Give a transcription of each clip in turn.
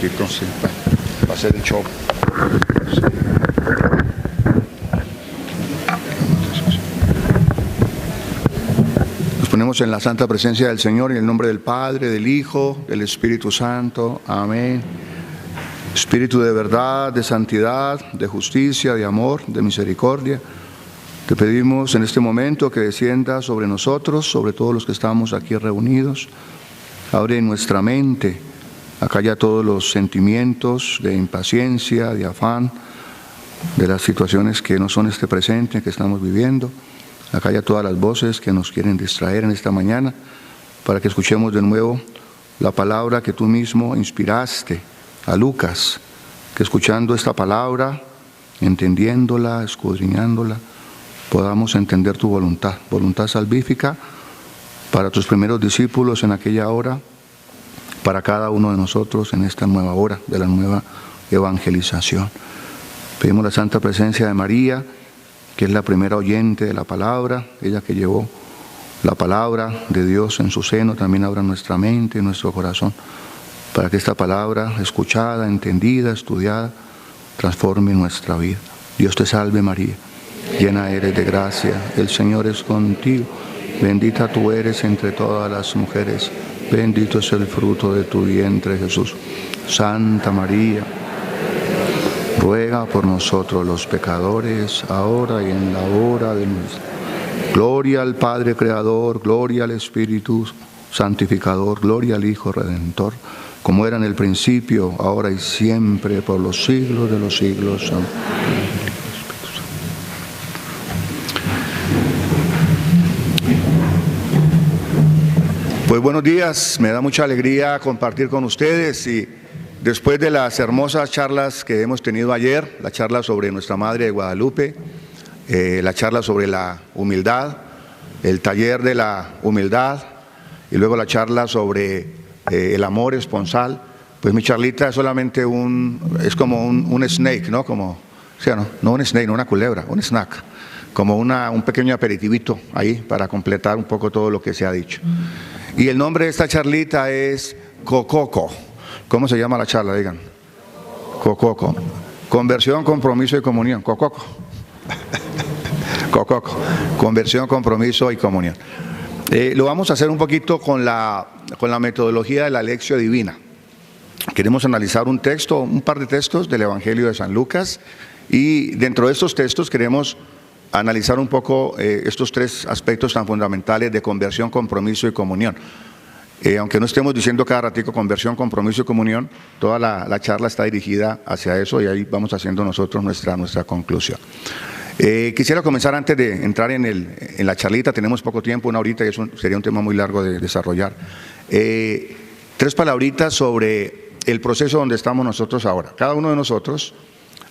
poquito, sí, va a ser un show. Sí. Nos ponemos en la santa presencia del Señor, en el nombre del Padre, del Hijo, del Espíritu Santo. Amén. Espíritu de verdad, de santidad, de justicia, de amor, de misericordia, te pedimos en este momento que descienda sobre nosotros, sobre todos los que estamos aquí reunidos. Abre nuestra mente, acalla todos los sentimientos de impaciencia, de afán, de las situaciones que no son este presente que estamos viviendo. Acalla todas las voces que nos quieren distraer en esta mañana, para que escuchemos de nuevo la palabra que tú mismo inspiraste a Lucas, que escuchando esta palabra, entendiéndola, escudriñándola, podamos entender tu voluntad salvífica para tus primeros discípulos en aquella hora, para cada uno de nosotros en esta nueva hora de la nueva evangelización. Pedimos la santa presencia de María, que es la primera oyente de la palabra, ella que llevó la palabra de Dios en su seno, también abra nuestra mente y nuestro corazón, para que esta palabra, escuchada, entendida, estudiada, transforme nuestra vida. Dios te salve María, llena eres de gracia, el Señor es contigo, bendita tú eres entre todas las mujeres, bendito es el fruto de tu vientre Jesús. Santa María, ruega por nosotros los pecadores, ahora y en la hora de nuestra muerte. Gloria al Padre Creador, gloria al Espíritu Santificador, gloria al Hijo Redentor, como era en el principio, ahora y siempre, por los siglos de los siglos. Amén. Pues buenos días, me da mucha alegría compartir con ustedes y después de las hermosas charlas que hemos tenido ayer, la charla sobre nuestra Madre de Guadalupe, la charla sobre la humildad, el taller de la humildad y luego la charla sobre el amor esponsal, pues mi charlita es solamente es como un snake, ¿no? Como, o sea, no un snake, no una culebra, un snack, como un pequeño aperitivito ahí para completar un poco todo lo que se ha dicho. Y el nombre de esta charlita es Cococo. ¿Cómo se llama la charla? Digan. Cococo. Conversión, compromiso y comunión. Cococo. Cococo. Conversión, compromiso y comunión. Lo vamos a hacer un poquito con la metodología de la Lectio Divina. Queremos analizar un par de textos del Evangelio de San Lucas, y dentro de estos textos queremos analizar un poco estos tres aspectos tan fundamentales de conversión, compromiso y comunión. Aunque no estemos diciendo cada ratico conversión, compromiso y comunión, toda la charla está dirigida hacia eso, y ahí vamos haciendo nosotros nuestra conclusión. Quisiera comenzar antes de entrar en la charlita. Tenemos poco tiempo, una horita, y eso sería un tema muy largo de desarrollar. Tres palabritas sobre el proceso donde estamos nosotros ahora. Cada uno de nosotros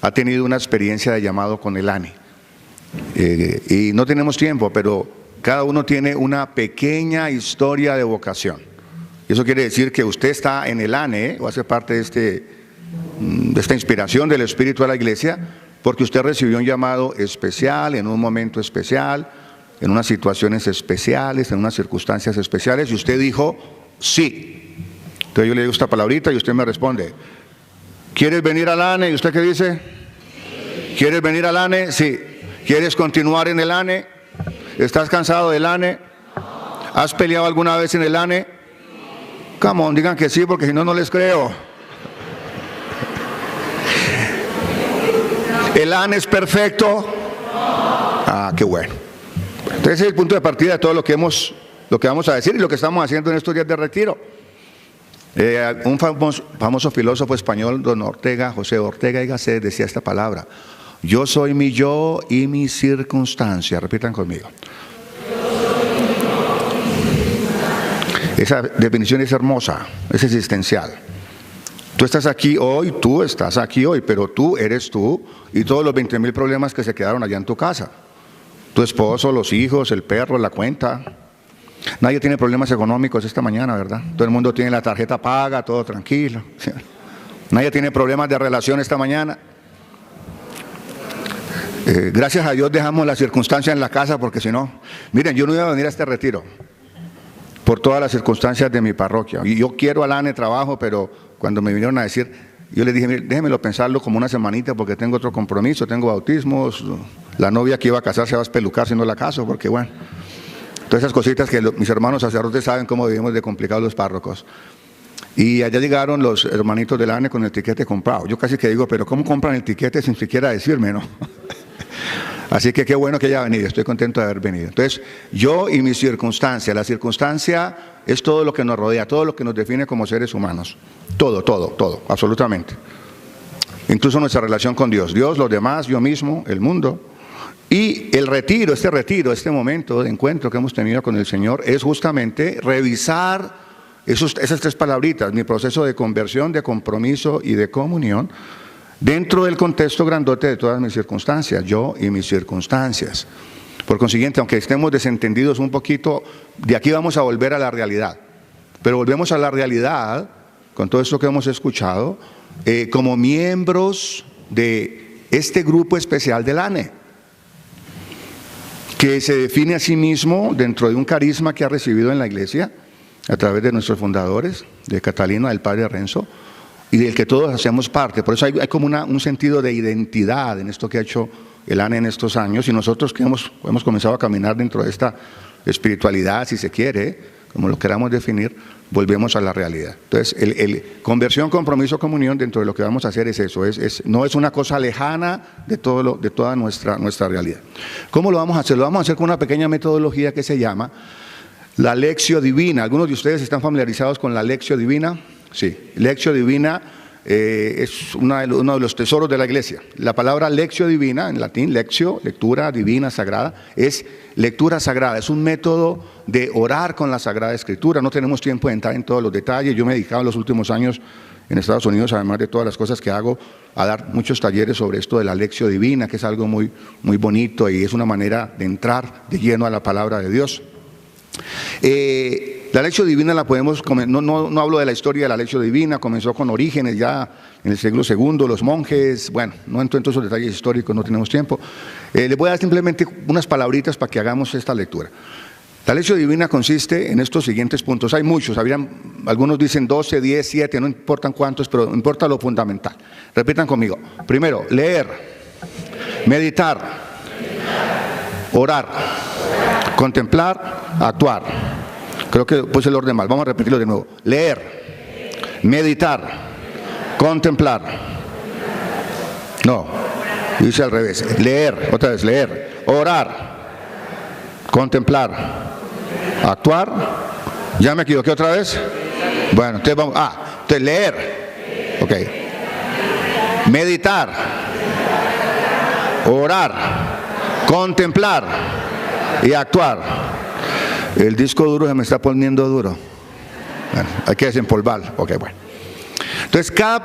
ha tenido una experiencia de llamado con el ANE. Y no tenemos tiempo, pero cada uno tiene una pequeña historia de vocación. Y eso quiere decir que usted está en el ANE, o hace parte de esta inspiración del Espíritu a la Iglesia, porque usted recibió un llamado especial, en un momento especial, en unas situaciones especiales, en unas circunstancias especiales, y usted dijo sí. Entonces yo le digo esta palabrita y usted me responde: ¿quieres venir al ANE? ¿Y usted qué dice? ¿Quieres venir al ANE? Sí. ¿Quieres continuar en el ANE? ¿Estás cansado del ANE? ¿Has peleado alguna vez en el ANE? Come on, digan que sí, porque si no, no les creo. ¿El ANE es perfecto? Ah, qué bueno. Entonces ese es el punto de partida de todo lo que vamos a decir y lo que estamos haciendo en estos días de retiro. Un famoso filósofo español, José Ortega y Gasset, decía esta palabra: yo soy mi yo y mi circunstancia. Repitan conmigo. Esa definición es hermosa, es existencial. Tú estás aquí hoy, pero tú eres tú y todos los 20,000 problemas que se quedaron allá en tu casa. Tu esposo, los hijos, el perro, la cuenta. Nadie tiene problemas económicos esta mañana, ¿verdad? Todo el mundo tiene la tarjeta paga, todo tranquilo. Nadie tiene problemas de relación esta mañana. Gracias a Dios dejamos las circunstancias en la casa, porque si no, miren, yo no iba a venir a este retiro por todas las circunstancias de mi parroquia. Y yo quiero al ANE, trabajo, pero cuando me vinieron a decir, yo les dije, mire, déjemelo pensarlo como una semanita porque tengo otro compromiso, tengo bautismos, la novia que iba a casar se va a espelucar si no la caso, porque bueno, todas esas cositas que mis hermanos sacerdotes saben cómo vivimos de complicados los párrocos. Y allá llegaron los hermanitos del ANE con el tiquete comprado. Yo casi que digo, pero ¿cómo compran el tiquete sin siquiera decirme, no? Así que qué bueno que haya venido, estoy contento de haber venido. Entonces, yo y mi circunstancia, la circunstancia es todo lo que nos rodea, todo lo que nos define como seres humanos. Todo, absolutamente. Incluso nuestra relación con Dios. Dios, los demás, yo mismo, el mundo. Y el retiro, este momento de encuentro que hemos tenido con el Señor es justamente revisar esas tres palabritas, mi proceso de conversión, de compromiso y de comunión, dentro del contexto grandote de todas mis circunstancias, yo y mis circunstancias. Por consiguiente, aunque estemos desentendidos un poquito, de aquí vamos a volver a la realidad. Pero volvemos a la realidad, con todo esto que hemos escuchado, como miembros de este grupo especial del ANE, que se define a sí mismo dentro de un carisma que ha recibido en la iglesia, a través de nuestros fundadores, de Catalina, del padre Renzo, y del que todos hacemos parte. Por eso hay como un sentido de identidad en esto que ha hecho el ANE en estos años, y nosotros que hemos comenzado a caminar dentro de esta espiritualidad, si se quiere, como lo queramos definir, volvemos a la realidad. Entonces, conversión, compromiso, comunión, dentro de lo que vamos a hacer es eso, no es una cosa lejana de toda nuestra realidad. ¿Cómo lo vamos a hacer? Lo vamos a hacer con una pequeña metodología que se llama la Lectio Divina. ¿Algunos de ustedes están familiarizados con la Lectio Divina? Sí, Lectio Divina es uno de los tesoros de la iglesia. La palabra Lectio Divina, en latín, Lectio, lectura divina, sagrada, es lectura sagrada, es un método de orar con la Sagrada Escritura. No tenemos tiempo de entrar en todos los detalles. Yo me he dedicado en los últimos años en Estados Unidos, además de todas las cosas que hago, a dar muchos talleres sobre esto de la Lectio Divina, que es algo muy, muy bonito y es una manera de entrar de lleno a la palabra de Dios. La Lectio Divina la podemos, no hablo de la historia de la Lectio Divina, comenzó con Orígenes ya en el siglo II, los monjes, bueno, no entro en todos esos detalles históricos, no tenemos tiempo. Les voy a dar simplemente unas palabritas para que hagamos esta lectura. La Lectio Divina consiste en estos siguientes puntos, hay muchos, algunos dicen 12, 10, 7, no importan cuántos, pero importa lo fundamental. Repitan conmigo. Primero, leer, meditar, orar, contemplar, actuar. Creo que puse el orden mal, vamos a repetirlo de nuevo. Leer, meditar, contemplar. No, dice al revés. Leer, otra vez, leer, orar, contemplar, actuar. ¿Ya me equivoqué otra vez? Bueno, entonces vamos, entonces leer, ok. Meditar, orar, contemplar y actuar. El disco duro se me está poniendo duro. Bueno, hay que desempolvarlo. Ok, bueno. Entonces, cada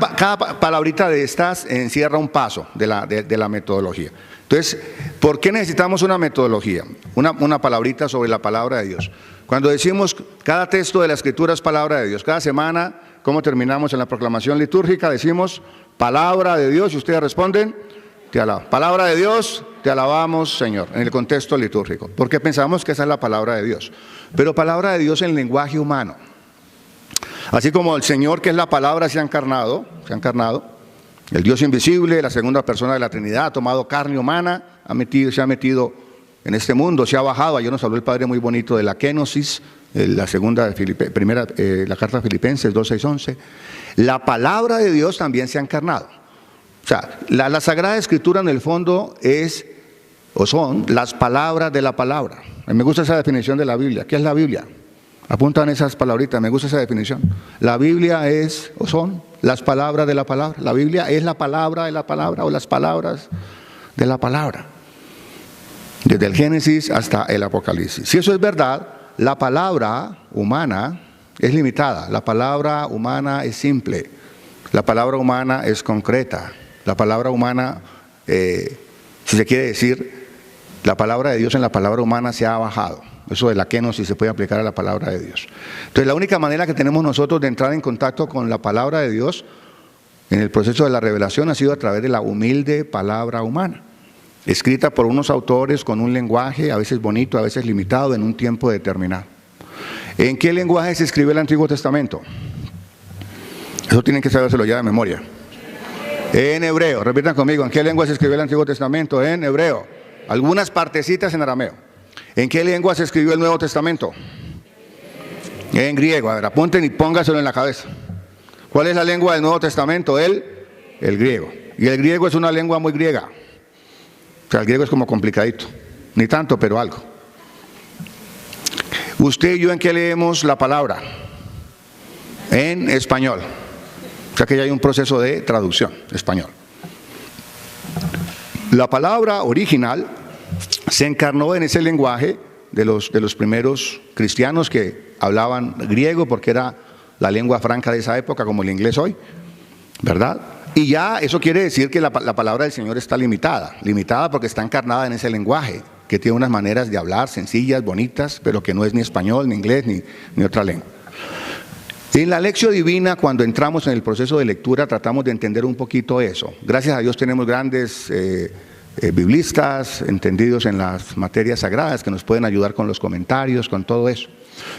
palabrita de estas encierra un paso de la metodología. Entonces, ¿por qué necesitamos una metodología? Una palabrita sobre la palabra de Dios. Cuando decimos cada texto de la Escritura es palabra de Dios, cada semana, ¿cómo terminamos en la proclamación litúrgica? Decimos palabra de Dios y ustedes responden, te alabo. Palabra de Dios, te alabamos, Señor, en el contexto litúrgico, porque pensamos que esa es la palabra de Dios. Pero palabra de Dios en lenguaje humano. Así como el Señor, que es la palabra, se ha encarnado, el Dios invisible, la segunda persona de la Trinidad, ha tomado carne humana, se ha metido en este mundo, se ha bajado. Ayer nos habló el Padre muy bonito de la kenosis, la la carta a Filipenses 2, 6, 11. La palabra de Dios también se ha encarnado. O sea, la Sagrada Escritura en el fondo son las palabras de la palabra. A mí me gusta esa definición de la Biblia. ¿Qué es la Biblia? Apuntan esas palabritas, me gusta esa definición. La Biblia son las palabras de la palabra. La Biblia es la palabra de la palabra o las palabras de la palabra. Desde el Génesis hasta el Apocalipsis. Si eso es verdad, la palabra humana es limitada. La palabra humana es simple. La palabra humana es concreta. La palabra humana, si se quiere decir, la palabra de Dios en la palabra humana se ha bajado. Eso de la kenosis se puede aplicar a la palabra de Dios. Entonces, la única manera que tenemos nosotros de entrar en contacto con la palabra de Dios en el proceso de la revelación ha sido a través de la humilde palabra humana, escrita por unos autores con un lenguaje a veces bonito, a veces limitado, en un tiempo determinado. ¿En qué lenguaje se escribe el Antiguo Testamento? Eso tienen que sabérselo ya de memoria. En hebreo, repitan conmigo, ¿en qué lengua se escribió el Antiguo Testamento? En hebreo. Algunas partecitas en arameo. ¿En qué lengua se escribió el Nuevo Testamento? En griego. A ver, apunten y póngaselo en la cabeza. ¿Cuál es la lengua del Nuevo Testamento? El griego. Y el griego es una lengua muy griega. O sea, el griego es como complicadito. Ni tanto, pero algo. Usted y yo, ¿en qué leemos la palabra? En español. O sea que ya hay un proceso de traducción, español. La palabra original se encarnó en ese lenguaje de los primeros cristianos que hablaban griego, porque era la lengua franca de esa época, como el inglés hoy, ¿verdad? Y ya eso quiere decir que la palabra del Señor está limitada porque está encarnada en ese lenguaje, que tiene unas maneras de hablar sencillas, bonitas, pero que no es ni español, ni inglés, ni otra lengua. En la lección divina, cuando entramos en el proceso de lectura, tratamos de entender un poquito eso. Gracias a Dios tenemos grandes biblistas, entendidos en las materias sagradas, que nos pueden ayudar con los comentarios, con todo eso.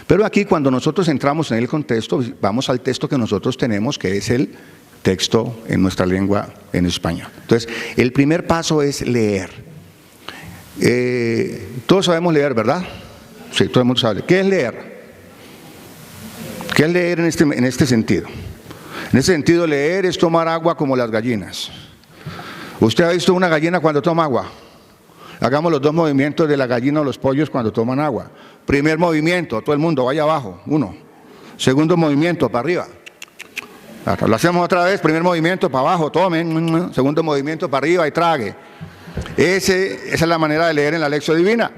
Pero aquí, cuando nosotros entramos en el contexto, vamos al texto que nosotros tenemos, que es el texto en nuestra lengua, en español. Entonces, el primer paso es leer. Todos sabemos leer, ¿verdad? Sí, todo el mundo sabe. ¿Qué es leer? ¿Qué es leer en este sentido? En este sentido, leer es tomar agua como las gallinas. ¿Usted ha visto una gallina cuando toma agua? Hagamos los dos movimientos de la gallina o los pollos cuando toman agua. Primer movimiento, todo el mundo vaya abajo, 1. Segundo movimiento, para arriba. Lo hacemos otra vez, primer movimiento, para abajo, tomen. Segundo movimiento, para arriba y trague. Esa es la manera de leer en la lección divina.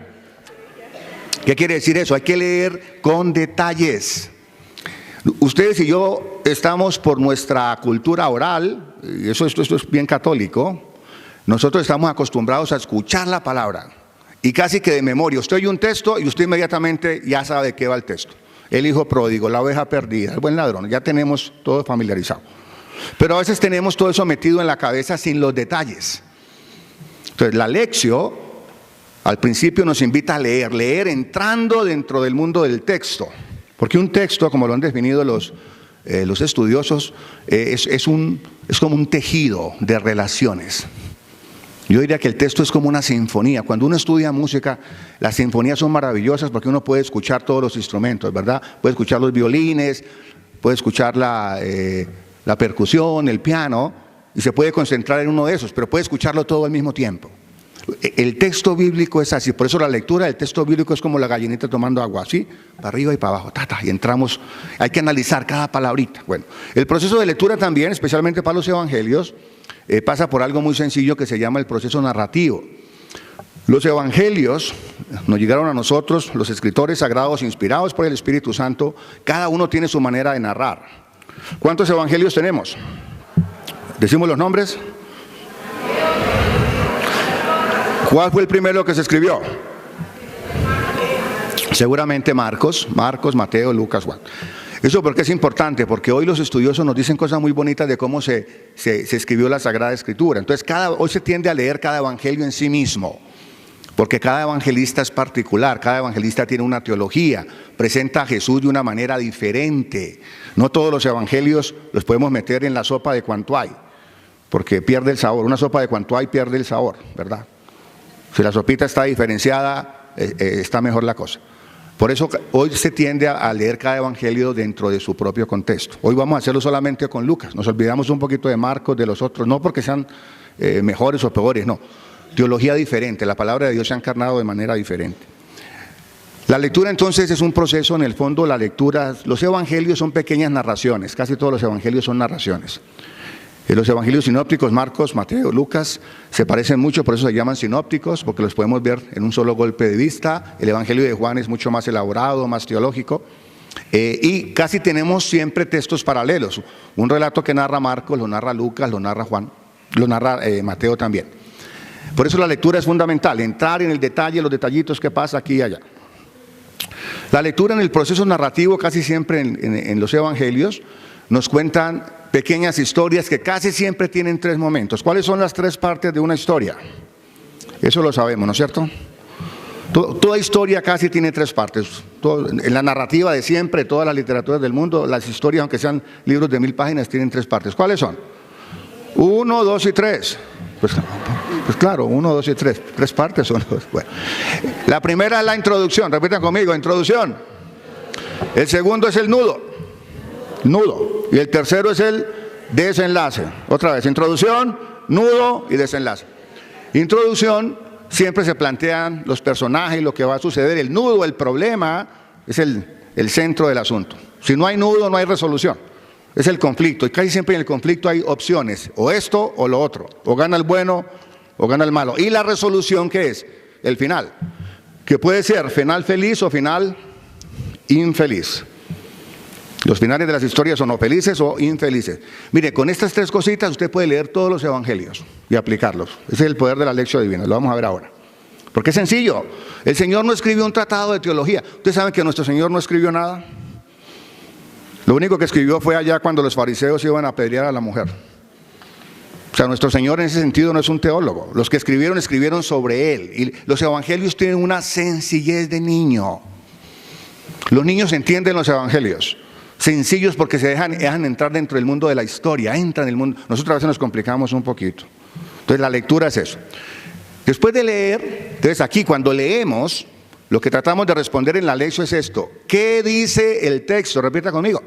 ¿Qué quiere decir eso? Hay que leer con detalles. Ustedes y yo estamos, por nuestra cultura oral, y esto es bien católico, nosotros estamos acostumbrados a escuchar la palabra y casi que de memoria. Usted oye un texto y usted inmediatamente ya sabe de qué va el texto. El hijo pródigo, la oveja perdida, el buen ladrón, ya tenemos todo familiarizado. Pero a veces tenemos todo eso metido en la cabeza sin los detalles. Entonces la lección al principio nos invita a leer entrando dentro del mundo del texto. Porque un texto, como lo han definido los estudiosos, es como un tejido de relaciones. Yo diría que el texto es como una sinfonía. Cuando uno estudia música, las sinfonías son maravillosas porque uno puede escuchar todos los instrumentos, ¿verdad? Puede escuchar los violines, puede escuchar la percusión, el piano, y se puede concentrar en uno de esos, pero puede escucharlo todo al mismo tiempo. El texto bíblico es así, por eso la lectura del texto bíblico es como la gallinita tomando agua, así, para arriba y para abajo, y entramos, hay que analizar cada palabrita. Bueno, el proceso de lectura también, especialmente para los evangelios, pasa por algo muy sencillo que se llama el proceso narrativo. Los evangelios nos llegaron a nosotros, los escritores sagrados inspirados por el Espíritu Santo, cada uno tiene su manera de narrar. ¿Cuántos evangelios tenemos? ¿Decimos los nombres? ¿Cuál fue el primero que se escribió? Seguramente Marcos, Mateo, Lucas, Juan. ¿Eso por qué es importante? Porque hoy los estudiosos nos dicen cosas muy bonitas de cómo se escribió la Sagrada Escritura. Entonces hoy se tiende a leer cada evangelio en sí mismo, porque cada evangelista es particular, cada evangelista tiene una teología, presenta a Jesús de una manera diferente. No todos los evangelios los podemos meter en la sopa de cuanto hay, porque pierde el sabor. Una sopa de cuanto hay pierde el sabor, ¿verdad? Si la sopita está diferenciada, está mejor la cosa. Por eso hoy se tiende a leer cada evangelio dentro de su propio contexto. Hoy vamos a hacerlo solamente con Lucas. Nos olvidamos un poquito de Marcos, de los otros, no porque sean mejores o peores, no. Teología diferente, la palabra de Dios se ha encarnado de manera diferente. La lectura entonces es un proceso, en el fondo la lectura, los evangelios son pequeñas narraciones, casi todos los evangelios son narraciones. Los evangelios sinópticos, Marcos, Mateo, Lucas, se parecen mucho, por eso se llaman sinópticos, porque los podemos ver en un solo golpe de vista. El evangelio de Juan es mucho más elaborado, más teológico, y casi tenemos siempre textos paralelos. Un relato que narra Marcos, lo narra Lucas, lo narra Juan, lo narra Mateo también. Por eso la lectura es fundamental, entrar en el detalle, los detallitos que pasa aquí y allá. La lectura en el proceso narrativo, casi siempre en los evangelios, nos cuentan pequeñas historias que casi siempre tienen 3 momentos. ¿Cuáles son las 3 partes de una historia? Eso lo sabemos, ¿no es cierto? Toda historia casi tiene tres partes. En la narrativa de siempre, todas las literaturas del mundo, las historias, aunque sean libros de 1000 páginas, tienen tres partes. ¿Cuáles son? 1, 2 y 3. Pues claro, 1, 2 y 3. Tres partes son. Bueno. La primera es la introducción. Repitan conmigo, introducción. El segundo es el nudo. Y el tercero es el desenlace. Otra vez, introducción, nudo y desenlace. Introducción, siempre se plantean los personajes, lo que va a suceder. El nudo, el problema, es el centro del asunto. Si no hay nudo, no hay resolución. Es el conflicto. Y casi siempre en el conflicto hay opciones. O esto o lo otro. O gana el bueno o gana el malo. Y la resolución, ¿qué es? El final. Que puede ser final feliz o final infeliz. Los finales de las historias son o felices o infelices. Mire, con estas tres cositas usted puede leer todos los evangelios y aplicarlos. Ese es el poder de la lección divina, lo vamos a ver ahora. Porque es sencillo. El Señor no escribió un tratado de teología. ¿Ustedes saben que nuestro Señor no escribió nada? Lo único que escribió fue allá cuando los fariseos iban a apedrear a la mujer. O sea, nuestro Señor en ese sentido no es un teólogo. Los que escribieron sobre Él. Y los evangelios tienen una sencillez de niño. Los niños entienden los evangelios. Sencillos porque se dejan entrar dentro del mundo de la historia, entran en el mundo. Nosotros a veces nos complicamos un poquito. Entonces la lectura es eso. Después de leer, entonces aquí cuando leemos, lo que tratamos de responder en la lección es esto. ¿Qué dice el texto? Repita conmigo.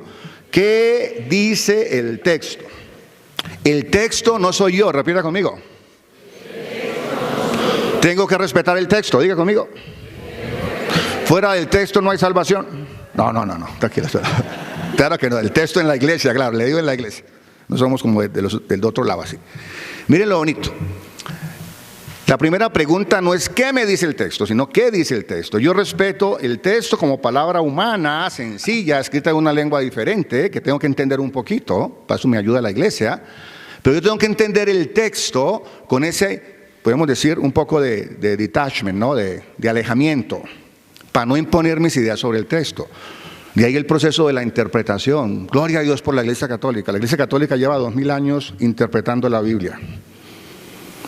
¿Qué dice el texto? El texto no soy yo, repita conmigo. Tengo que respetar el texto, diga conmigo. Fuera del texto no hay salvación. No, tranquilo. Claro que no, el texto en la iglesia, claro, le digo en la iglesia. No somos como del otro lado así. Miren lo bonito. La primera pregunta no es ¿qué me dice el texto?, sino ¿qué dice el texto? Yo respeto el texto como palabra humana, sencilla, escrita en una lengua diferente, que tengo que entender un poquito, para eso me ayuda la iglesia, pero yo tengo que entender el texto con ese, podemos decir, un poco de detachment, ¿no? de alejamiento, para no imponer mis ideas sobre el texto. De ahí el proceso de la interpretación. Gloria a Dios por la Iglesia Católica. La Iglesia Católica lleva 2000 años interpretando la Biblia.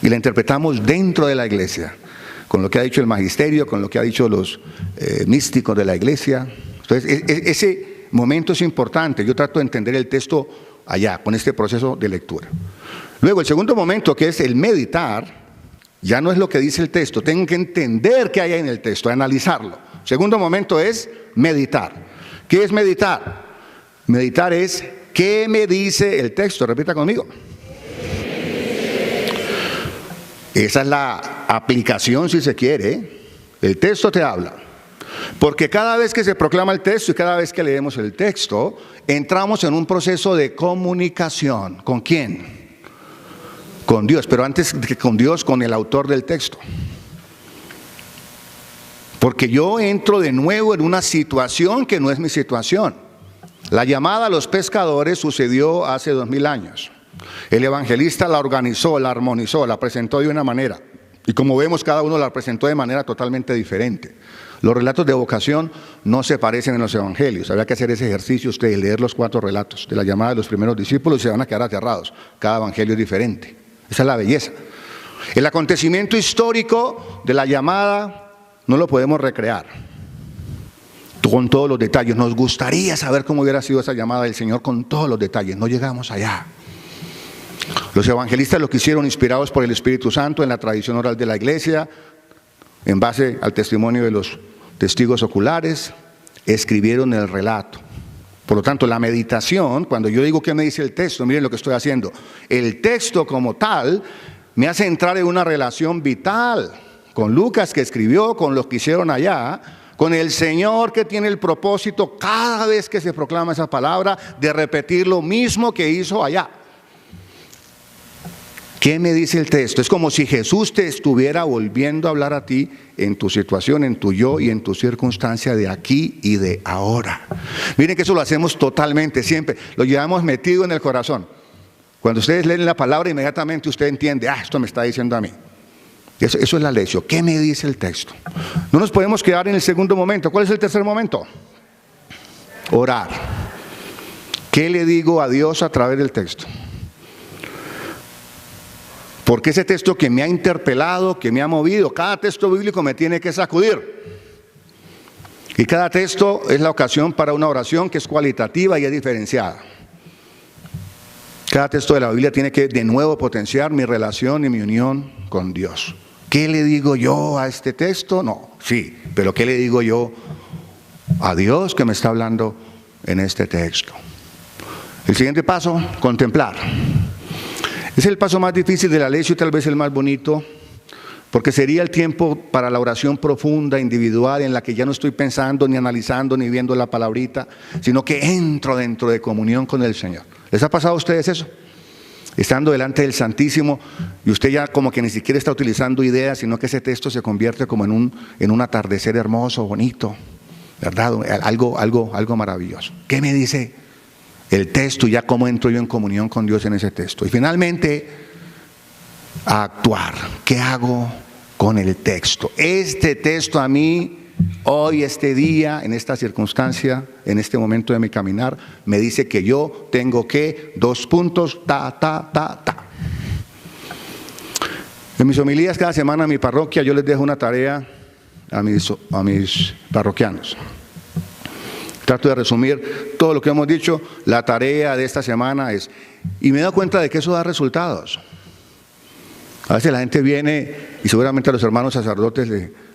Y la interpretamos dentro de la iglesia, con lo que ha dicho el magisterio, con lo que ha dicho los místicos de la iglesia. Entonces, ese momento es importante. Yo trato de entender el texto allá, con este proceso de lectura. Luego, el segundo momento, que es el meditar, ya no es lo que dice el texto. Tengo que entender qué hay en el texto, analizarlo. Segundo momento es meditar. ¿Qué es meditar? Meditar es ¿qué me dice el texto? Repita conmigo. Esa es la aplicación, si se quiere. El texto te habla. Porque cada vez que se proclama el texto y cada vez que leemos el texto, entramos en un proceso de comunicación. ¿Con quién? Con Dios, pero antes que con Dios, con el autor del texto. Porque yo entro de nuevo en una situación que no es mi situación. La llamada a los pescadores sucedió hace 2000 años. El evangelista la organizó, la armonizó, la presentó de una manera. Y como vemos, cada uno la presentó de manera totalmente diferente. Los relatos de vocación no se parecen en los evangelios. Habría que hacer ese ejercicio ustedes, leer los 4 relatos de la llamada de los primeros discípulos y se van a quedar aterrados. Cada evangelio es diferente. Esa es la belleza. El acontecimiento histórico de la llamada no lo podemos recrear con todos los detalles. Nos gustaría saber cómo hubiera sido esa llamada del Señor con todos los detalles. No llegamos allá. Los evangelistas lo que hicieron, inspirados por el Espíritu Santo en la tradición oral de la iglesia, en base al testimonio de los testigos oculares, escribieron el relato. Por lo tanto, la meditación, cuando yo digo qué me dice el texto, miren lo que estoy haciendo. El texto como tal me hace entrar en una relación vital con Lucas, que escribió, con los que hicieron allá, con el Señor, que tiene el propósito cada vez que se proclama esa palabra de repetir lo mismo que hizo allá. ¿Qué me dice el texto? Es como si Jesús te estuviera volviendo a hablar a ti en tu situación, en tu yo y en tu circunstancia de aquí y de ahora. Miren que eso lo hacemos totalmente, siempre. Lo llevamos metido en el corazón. Cuando ustedes leen la palabra, inmediatamente usted entiende, esto me está diciendo a mí. Eso es la lección. ¿Qué me dice el texto? No nos podemos quedar en el segundo momento. ¿Cuál es el tercer momento? Orar. ¿Qué le digo a Dios a través del texto? Porque ese texto que me ha interpelado, que me ha movido, cada texto bíblico me tiene que sacudir. Y cada texto es la ocasión para una oración que es cualitativa y es diferenciada. Cada texto de la Biblia tiene que de nuevo potenciar mi relación y mi unión con Dios. ¿Qué le digo yo a este texto? No, sí, pero ¿qué le digo yo a Dios que me está hablando en este texto? El siguiente paso, contemplar. Es el paso más difícil de la lección y tal vez el más bonito, porque sería el tiempo para la oración profunda, individual, en la que ya no estoy pensando, ni analizando, ni viendo la palabrita, sino que entro dentro de comunión con el Señor. ¿Les ha pasado a ustedes eso? Estando delante del Santísimo y usted ya como que ni siquiera está utilizando ideas, sino que ese texto se convierte como en un atardecer hermoso, bonito, ¿verdad? Algo maravilloso. ¿Qué me dice el texto y ya cómo entro yo en comunión con Dios en ese texto? Y finalmente, a actuar. ¿Qué hago con el texto? Este texto a mí, hoy, este día, en esta circunstancia, en este momento de mi caminar, me dice que yo tengo que, ta. En mis homilías cada semana en mi parroquia yo les dejo una tarea a mis parroquianos. Trato de resumir todo lo que hemos dicho. La tarea de esta semana es, y me he dado cuenta de que eso da resultados. A veces la gente viene, y seguramente a los hermanos sacerdotes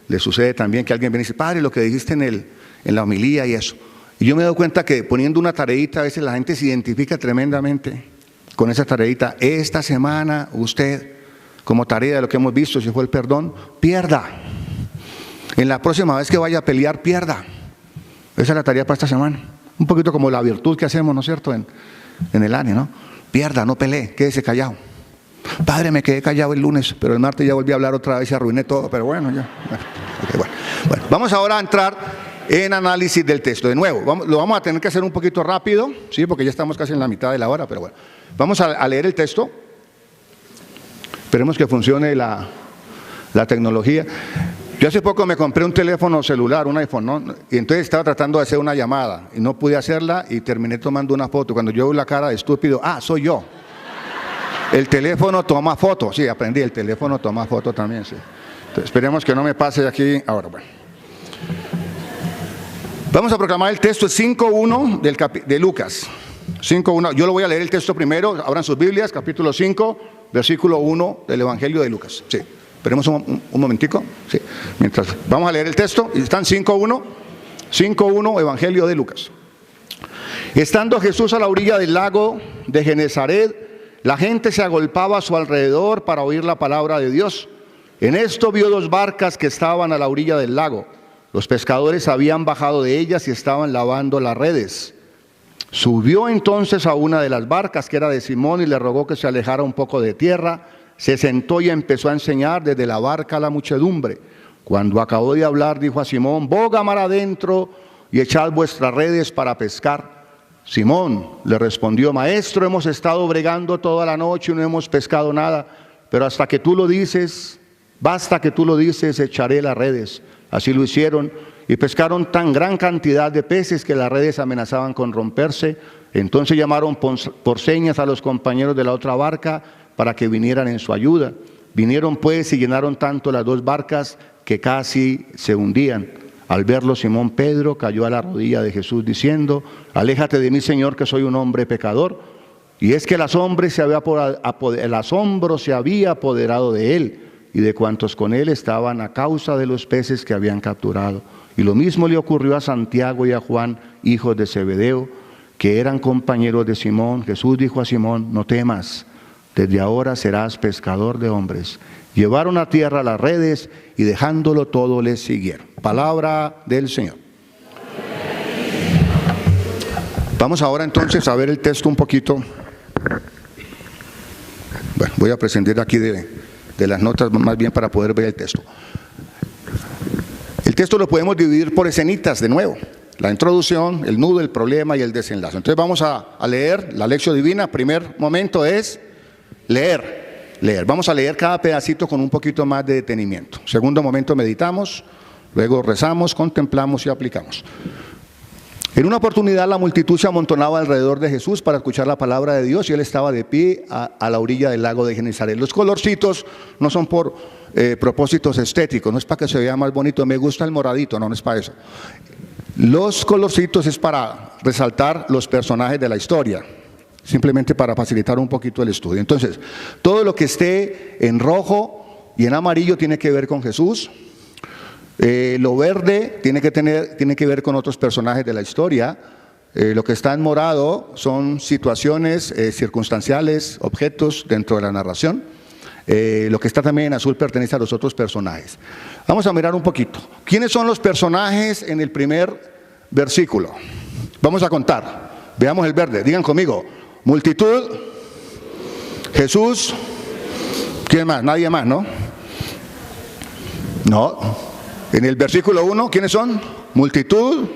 les sucede también, que alguien viene y dice, padre, lo que dijiste en la homilía y eso. Y yo me doy cuenta que poniendo una tareita, a veces la gente se identifica tremendamente con esa tareita. Esta semana usted, como tarea de lo que hemos visto, si fue el perdón, pierda. En la próxima vez que vaya a pelear, pierda. Esa es la tarea para esta semana. Un poquito como la virtud que hacemos, ¿no es cierto?, en el año, ¿no? Pierda, no pelee, quédese callado. Padre, me quedé callado el lunes, pero el martes ya volví a hablar otra vez y arruiné todo, pero bueno, ya. Bueno, vamos ahora a entrar en análisis del texto. De nuevo, lo vamos a tener que hacer un poquito rápido, ¿sí? Porque ya estamos casi en la mitad de la hora, pero bueno. Vamos a leer el texto. Esperemos que funcione la tecnología. Yo hace poco me compré un teléfono celular, un iPhone, ¿no? Y entonces estaba tratando de hacer una llamada y no pude hacerla y terminé tomando una foto. Cuando yo veo la cara de estúpido, soy yo. El teléfono toma foto, sí, aprendí, el teléfono toma foto también, sí. Entonces, esperemos que no me pase aquí ahora. Bueno. Vamos a proclamar el texto 5.1 de Lucas. 5.1, yo lo voy a leer el texto primero, abran sus Biblias, capítulo 5, versículo 1 del Evangelio de Lucas. Sí, esperemos un momentico. Sí. Mientras vamos a leer el texto, y están 5.1, Evangelio de Lucas. Estando Jesús a la orilla del lago de Genezaret, la gente se agolpaba a su alrededor para oír la palabra de Dios. En esto vio 2 barcas que estaban a la orilla del lago. Los pescadores habían bajado de ellas y estaban lavando las redes. Subió entonces a una de las barcas, que era de Simón, y le rogó que se alejara un poco de tierra. Se sentó y empezó a enseñar desde la barca a la muchedumbre. Cuando acabó de hablar, dijo a Simón, boga mar adentro y echad vuestras redes para pescar. Simón le respondió, maestro, hemos estado bregando toda la noche y no hemos pescado nada, pero basta que tú lo dices, echaré las redes. Así lo hicieron y pescaron tan gran cantidad de peces que las redes amenazaban con romperse. Entonces llamaron por señas a los compañeros de la otra barca para que vinieran en su ayuda. Vinieron pues y llenaron tanto las 2 barcas que casi se hundían. Al verlo, Simón Pedro cayó a la rodilla de Jesús diciendo, aléjate de mí, Señor, que soy un hombre pecador. Y es que el asombro se había apoderado de él y de cuantos con él estaban a causa de los peces que habían capturado. Y lo mismo le ocurrió a Santiago y a Juan, hijos de Zebedeo, que eran compañeros de Simón. Jesús dijo a Simón, no temas, desde ahora serás pescador de hombres. Llevaron a tierra las redes y dejándolo todo les siguieron. Palabra del Señor. Vamos ahora entonces a ver el texto un poquito. Bueno, voy a prescindir aquí de las notas más bien para poder ver el texto. El texto lo podemos dividir por escenitas de nuevo. La introducción, el nudo, el problema y el desenlace. Entonces vamos a leer la lección divina. Primer momento es leer. Vamos a leer cada pedacito con un poquito más de detenimiento. Segundo momento meditamos, luego rezamos, contemplamos y aplicamos. En una oportunidad la multitud se amontonaba alrededor de Jesús para escuchar la palabra de Dios y él estaba de pie a la orilla del lago de Genesaret. Los colorcitos no son por propósitos estéticos, no es para que se vea más bonito, me gusta el moradito, no es para eso. Los colorcitos es para resaltar los personajes de la historia, simplemente para facilitar un poquito el estudio. Entonces, todo lo que esté en rojo y en amarillo tiene que ver con Jesús. Lo verde tiene que ver con otros personajes de la historia. Lo que está en morado son situaciones circunstanciales, objetos dentro de la narración. Lo que está también en azul pertenece a los otros personajes. Vamos a mirar un poquito. ¿Quiénes son los personajes en el primer versículo? Vamos a contar. Veamos el verde. Digan conmigo. Multitud, Jesús, ¿quién más? Nadie más, ¿no? No. En el versículo 1, ¿quiénes son? Multitud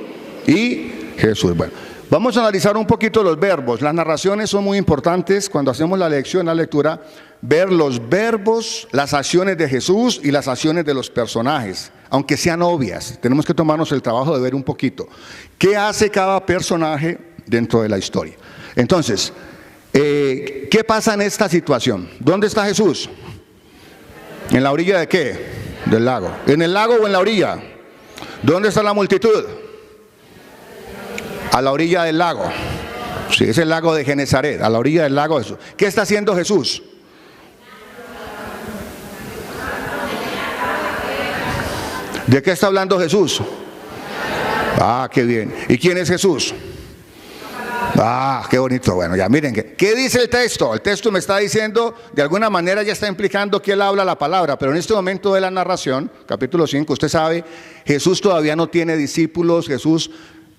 y Jesús. Bueno, vamos a analizar un poquito los verbos. Las narraciones son muy importantes cuando hacemos la lección, la lectura, ver los verbos, las acciones de Jesús y las acciones de los personajes, aunque sean obvias. Tenemos que tomarnos el trabajo de ver un poquito qué hace cada personaje dentro de la historia. Entonces, ¿qué pasa en esta situación? ¿Dónde está Jesús? ¿En la orilla de qué? Del lago. ¿En el lago o en la orilla? ¿Dónde está la multitud? A la orilla del lago. Sí, es el lago de Genesaret, a la orilla del lago de Jesús. ¿Qué está haciendo Jesús? ¿De qué está hablando Jesús? Ah, qué bien. ¿Y quién es Jesús? Ah, qué bonito. Bueno, ya miren, ¿qué dice el texto? El texto me está diciendo, de alguna manera ya está implicando que él habla la palabra, pero en este momento de la narración, capítulo 5, usted sabe, Jesús todavía no tiene discípulos, Jesús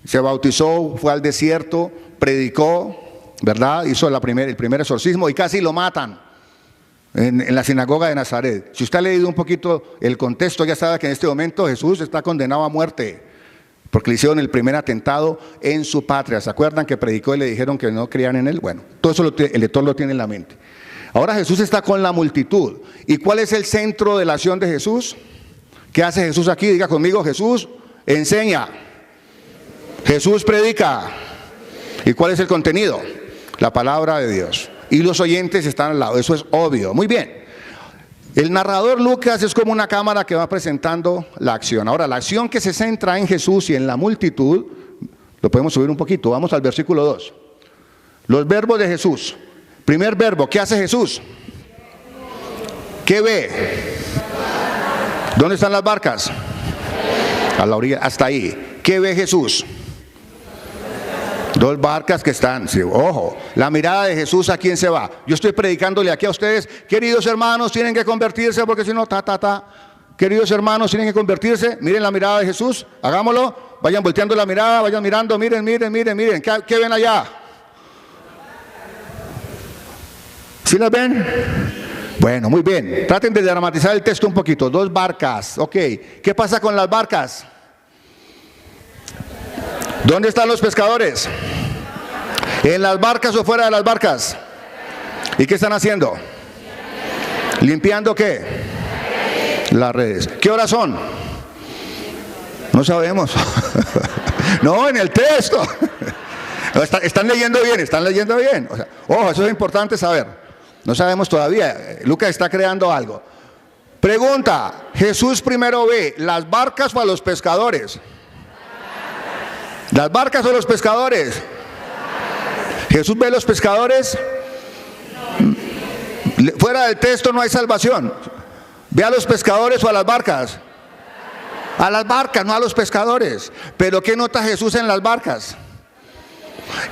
se bautizó, fue al desierto, predicó, ¿verdad? Hizo el primer exorcismo y casi lo matan en la sinagoga de Nazaret. Si usted ha leído un poquito el contexto, ya sabe que en este momento Jesús está condenado a muerte, porque le hicieron el primer atentado en su patria. ¿Se acuerdan que predicó y le dijeron que no creían en él? Bueno, todo eso el lector lo tiene en la mente. Ahora Jesús está con la multitud. ¿Y cuál es el centro de la acción de Jesús? ¿Qué hace Jesús aquí? Diga conmigo, Jesús enseña. Jesús predica. ¿Y cuál es el contenido? La palabra de Dios. Y los oyentes están al lado. Eso es obvio. Muy bien. El narrador Lucas es como una cámara que va presentando la acción. Ahora, la acción que se centra en Jesús y en la multitud, lo podemos subir un poquito, vamos al versículo 2. Los verbos de Jesús. Primer verbo, ¿qué hace Jesús? ¿Qué ve? ¿Dónde están las barcas? A la orilla, hasta ahí. ¿Qué ve Jesús? Dos barcas que están, sí, ojo, la mirada de Jesús, ¿a quién se va? Yo estoy predicándole aquí a ustedes, queridos hermanos, tienen que convertirse, porque si no, queridos hermanos, tienen que convertirse, miren la mirada de Jesús, hagámoslo, vayan volteando la mirada, vayan mirando, miren, ¿qué ven allá? ¿Sí las ven? Bueno, muy bien, traten de dramatizar el texto un poquito, dos barcas, ok, ¿qué pasa con las barcas? ¿Dónde están los pescadores? ¿En las barcas o fuera de las barcas? ¿Y qué están haciendo? ¿Limpiando qué? Las redes. ¿Qué horas son? No sabemos. No, en el texto. Están leyendo bien. O sea, ojo, eso es importante saber. No sabemos todavía. Lucas está creando algo. Pregunta, ¿Jesús primero ve las barcas o a los pescadores? ¿Las barcas o los pescadores? ¿Jesús ve a los pescadores? Fuera del texto no hay salvación. ¿Ve a los pescadores o a las barcas? A las barcas, no a los pescadores. Pero ¿qué nota Jesús en las barcas?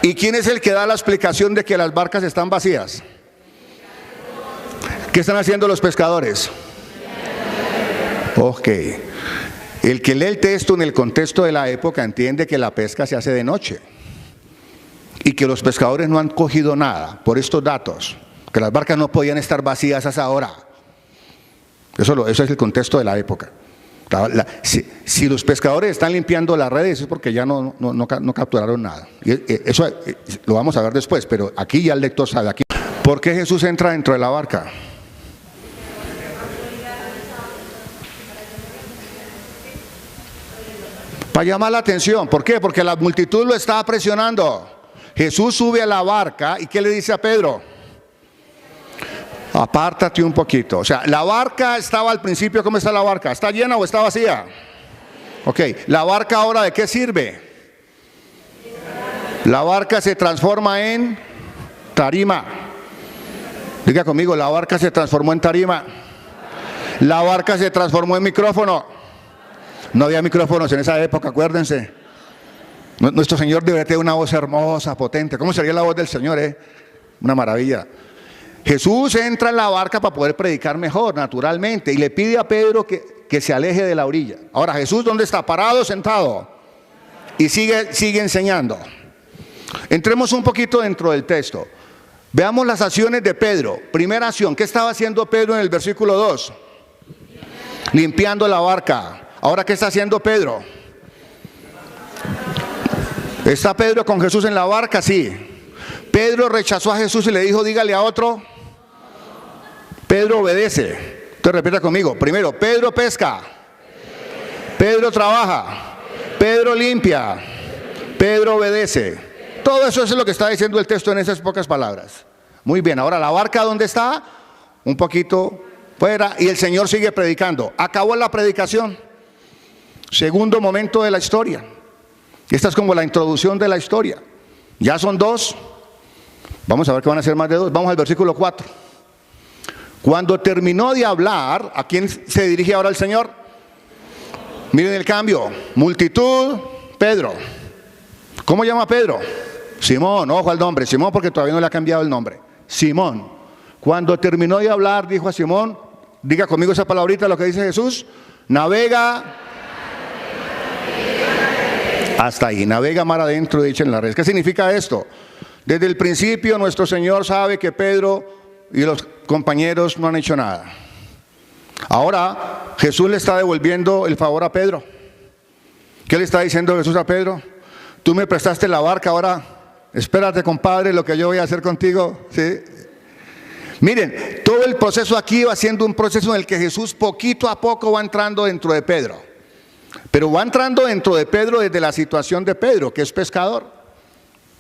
¿Y quién es el que da la explicación de que las barcas están vacías? ¿Qué están haciendo los pescadores? Ok. El que lee el texto en el contexto de la época entiende que la pesca se hace de noche y que los pescadores no han cogido nada por estos datos, que las barcas no podían estar vacías a esa hora. Eso es el contexto de la época. Si los pescadores están limpiando las redes es porque ya no capturaron nada. Y eso lo vamos a ver después, pero aquí ya el lector sabe. Aquí. ¿Por qué Jesús entra dentro de la barca? Para llamar la atención. ¿Por qué? Porque la multitud lo estaba presionando. Jesús sube a la barca y ¿qué le dice a Pedro? Apártate un poquito. O sea, la barca estaba al principio, ¿cómo está la barca? ¿Está llena o está vacía? Ok, ¿la barca ahora de qué sirve? La barca se transforma en tarima. Diga conmigo, la barca se transformó en tarima. La barca se transformó en micrófono. No había micrófonos en esa época, acuérdense. Nuestro Señor debe tener una voz hermosa, potente. ¿Cómo sería la voz del Señor? Una maravilla. Jesús entra en la barca para poder predicar mejor, naturalmente, y le pide a Pedro que se aleje de la orilla. Ahora, Jesús, ¿dónde está? Parado, sentado. Y sigue enseñando. Entremos un poquito dentro del texto. Veamos las acciones de Pedro. Primera acción, ¿qué estaba haciendo Pedro en el versículo 2? Limpiando la barca. Ahora, ¿qué está haciendo Pedro? ¿Está Pedro con Jesús en la barca? Sí. Pedro rechazó a Jesús y le dijo, dígale a otro. Pedro obedece. Usted repita conmigo. Primero, Pedro pesca. Pedro trabaja. Pedro limpia. Pedro obedece. Todo eso es lo que está diciendo el texto en esas pocas palabras. Muy bien, ahora la barca, ¿dónde está? Un poquito fuera, y el Señor sigue predicando. Acabó la predicación. Segundo momento de la historia. Esta es como la introducción de la historia. Ya son dos. Vamos a ver que van a ser más de dos. Vamos al versículo 4. Cuando terminó de hablar, ¿a quién se dirige ahora el Señor? Miren el cambio. Multitud, Pedro. ¿Cómo llama a Pedro? Simón, ojo al nombre. Simón, porque todavía no le ha cambiado el nombre. Simón. Cuando terminó de hablar, dijo a Simón, diga conmigo esa palabrita, lo que dice Jesús. Navega. Hasta ahí, navega mar adentro y echen la red. ¿Qué significa esto? Desde el principio nuestro Señor sabe que Pedro y los compañeros no han hecho nada. Ahora Jesús le está devolviendo el favor a Pedro. ¿Qué le está diciendo Jesús a Pedro? Tú me prestaste la barca, ahora espérate, compadre, lo que yo voy a hacer contigo. ¿Sí? Miren, todo el proceso aquí va siendo un proceso en el que Jesús poquito a poco va entrando dentro de Pedro. Pero va entrando dentro de Pedro desde la situación de Pedro, que es pescador.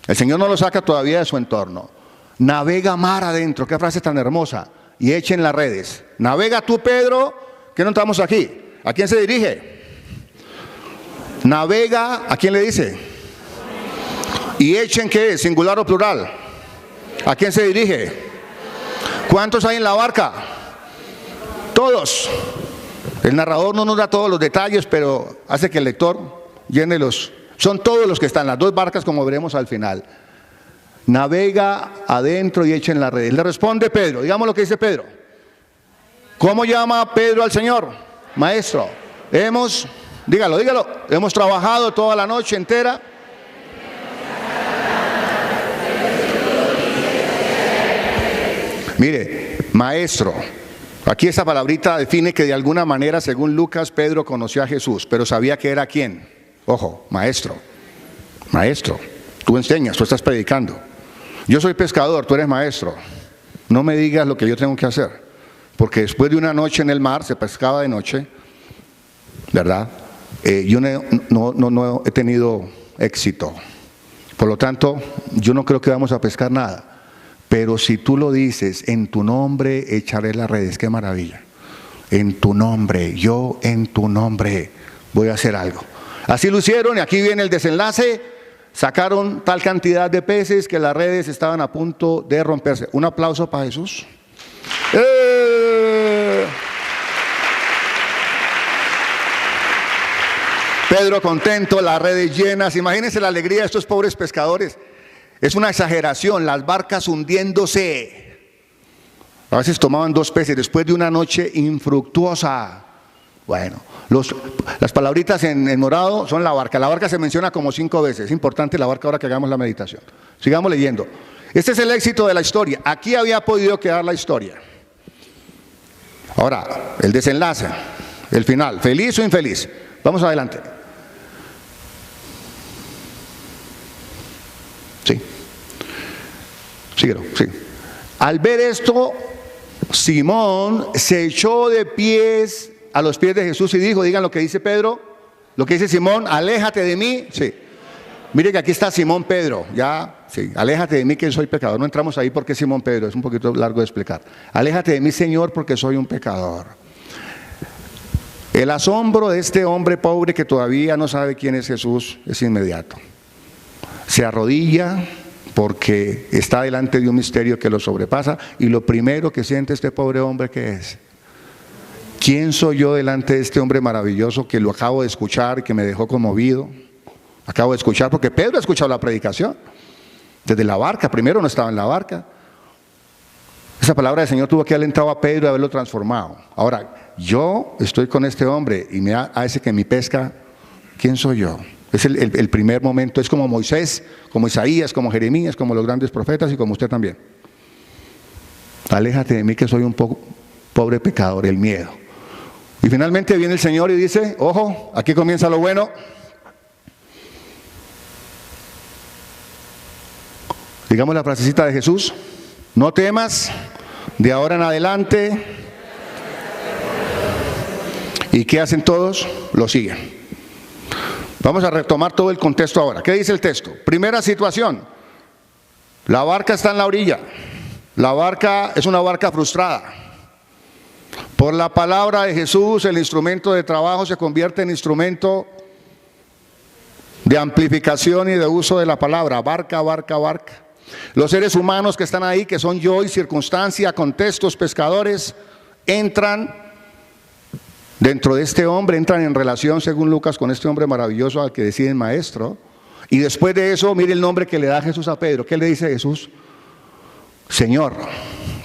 El Señor no lo saca todavía de su entorno. Navega mar adentro, qué frase tan hermosa. Y echen las redes. Navega tú, Pedro, que no estamos aquí. ¿A quién se dirige? Navega, ¿a quién le dice? Y echen, ¿qué es? ¿Singular o plural? ¿A quién se dirige? ¿Cuántos hay en la barca? Todos. El narrador no nos da todos los detalles, pero hace que el lector llene los... Son todos los que están, las dos barcas, como veremos al final. Navega adentro y echen la red. Le responde Pedro, digamos lo que dice Pedro. ¿Cómo llama Pedro al Señor? Maestro, dígalo, hemos trabajado toda la noche entera. Mire, maestro. Aquí esa palabrita define que de alguna manera, según Lucas, Pedro conoció a Jesús, pero sabía que era quién. Ojo, maestro. Maestro, tú enseñas, tú estás predicando. Yo soy pescador, tú eres maestro. No me digas lo que yo tengo que hacer, porque después de una noche en el mar, se pescaba de noche, ¿verdad? Yo no he tenido éxito. Por lo tanto, yo no creo que vamos a pescar nada. Pero si tú lo dices, en tu nombre echaré las redes. Qué maravilla. En tu nombre, yo en tu nombre voy a hacer algo. Así lo hicieron y aquí viene el desenlace. Sacaron tal cantidad de peces que las redes estaban a punto de romperse. Un aplauso para Jesús. Pedro contento, las redes llenas. Imagínense la alegría de estos pobres pescadores. Es una exageración, las barcas hundiéndose. A veces tomaban 2 peces después de una noche infructuosa. Bueno, las palabritas en morado son la barca. La barca se menciona como 5 veces. Es importante la barca ahora que hagamos la meditación. Sigamos leyendo. Este es el éxito de la historia. Aquí había podido quedar la historia. Ahora, el desenlace, el final, feliz o infeliz. Vamos adelante. Sí. Síguelo, sí. Al ver esto, Simón se echó de pies a los pies de Jesús y dijo, digan lo que dice Pedro, Lo que dice Simón, aléjate de mí, sí. Mire que aquí está Simón Pedro, ya, sí, aléjate de mí que soy pecador. No entramos ahí porque es Simón Pedro, es un poquito largo de explicar. Aléjate de mí, Señor, porque soy un pecador. El asombro de este hombre pobre que todavía no sabe quién es Jesús es inmediato. Se arrodilla porque está delante de un misterio que lo sobrepasa, y lo primero que siente este pobre hombre, ¿qué es? ¿Quién soy yo delante de este hombre maravilloso que lo acabo de escuchar y que me dejó conmovido? Acabo de escuchar, porque Pedro ha escuchado la predicación desde la barca. Primero no estaba en la barca. Esa palabra del Señor tuvo que haber alentado a Pedro y haberlo transformado. Ahora, yo estoy con este hombre y me hace que mi pesca, ¿quién soy yo? Es el primer momento. Es como Moisés, como Isaías, como Jeremías, como los grandes profetas y como usted también. Aléjate de mí que soy un pobre pecador, el miedo. Y finalmente viene el Señor y dice, ojo, aquí comienza lo bueno. Digamos la frasecita de Jesús, no temas, de ahora en adelante. ¿Y qué hacen todos? Lo siguen. Vamos a retomar todo el contexto ahora. ¿Qué dice el texto? Primera situación, la barca está en la orilla. La barca es una barca frustrada. Por la palabra de Jesús, el instrumento de trabajo se convierte en instrumento de amplificación y de uso de la palabra. Barca, barca, barca. Los seres humanos que están ahí, que son yo y circunstancia, contextos, pescadores, entran dentro de este hombre, entran en relación, según Lucas, con este hombre maravilloso al que deciden maestro. Y después de eso, mire el nombre que le da Jesús a Pedro. ¿Qué le dice Jesús? Señor.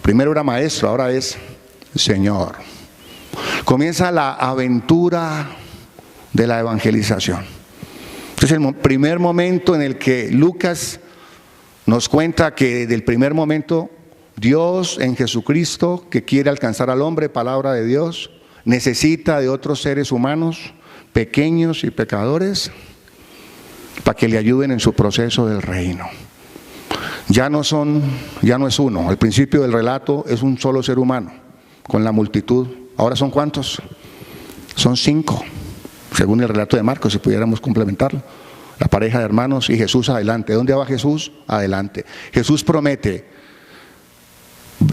Primero era maestro, ahora es Señor. Comienza la aventura de la evangelización. Este es el primer momento en el que Lucas nos cuenta que desde el primer momento Dios en Jesucristo, que quiere alcanzar al hombre, palabra de Dios, necesita de otros seres humanos, pequeños y pecadores, para que le ayuden en su proceso del reino. Ya no es uno. Al principio del relato es un solo ser humano, con la multitud. Ahora son ¿cuántos? Son 5, según el relato de Marcos, si pudiéramos complementarlo. La pareja de hermanos y Jesús adelante. ¿Dónde va Jesús? Adelante. Jesús promete,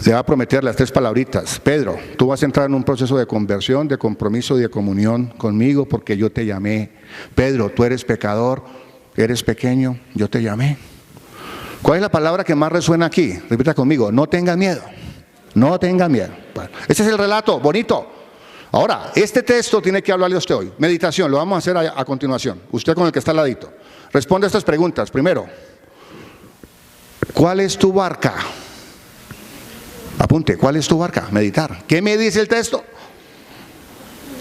le va a prometer las 3 palabritas. Pedro, tú vas a entrar en un proceso de conversión, de compromiso y de comunión conmigo porque yo te llamé. Pedro, tú eres pecador, eres pequeño, yo te llamé. ¿Cuál es la palabra que más resuena aquí? Repita conmigo, no tenga miedo. No tenga miedo. Bueno, ese es el relato, bonito. Ahora, este texto tiene que hablarle a usted hoy. Meditación, lo vamos a hacer a continuación. Usted con el que está al ladito. Responde a estas preguntas. Primero, ¿cuál es tu barca? Apunte, ¿cuál es tu barca? Meditar. ¿Qué me dice el texto?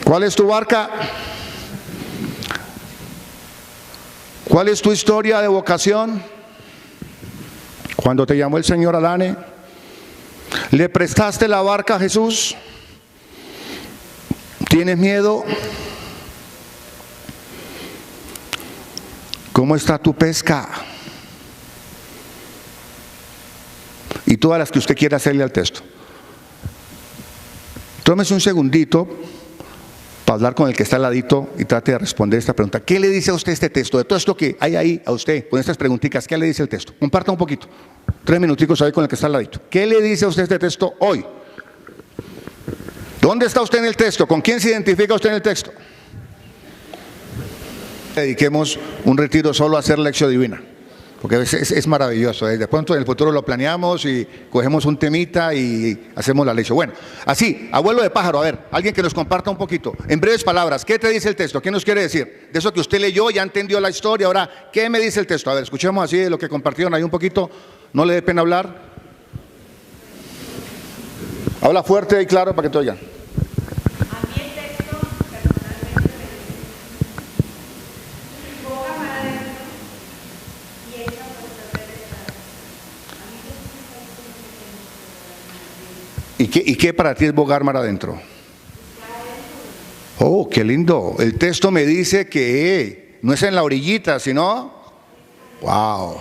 ¿Cuál es tu barca? ¿Cuál es tu historia de vocación? Cuando te llamó el Señor Alane, ¿le prestaste la barca a Jesús? ¿Tienes miedo? ¿Cómo está tu pesca? Y todas las que usted quiera hacerle al texto. Tómese un segundito para hablar con el que está al ladito y trate de responder esta pregunta. ¿Qué le dice a usted este texto? De todo esto que hay ahí a usted, con estas preguntitas, ¿qué le dice el texto? Comparta un poquito. 3 minuticos ahí con el que está al ladito. ¿Qué le dice a usted este texto hoy? ¿Dónde está usted en el texto? ¿Con quién se identifica usted en el texto? Dediquemos un retiro solo a hacer lección divina, porque es maravilloso. De pronto en el futuro lo planeamos y cogemos un temita y hacemos la lección. Bueno, así, abuelo de pájaro, a ver, alguien que nos comparta un poquito, en breves palabras, ¿qué te dice el texto? ¿Qué nos quiere decir? De eso que usted leyó, ya entendió la historia, ahora, ¿qué me dice el texto? A ver, escuchemos así de lo que compartieron ahí un poquito, no le dé pena hablar. Habla fuerte y claro para que te oigan. ¿Y qué para ti es bogar mar adentro? Oh, qué lindo. El texto me dice que no es en la orillita, sino... ¡Wow!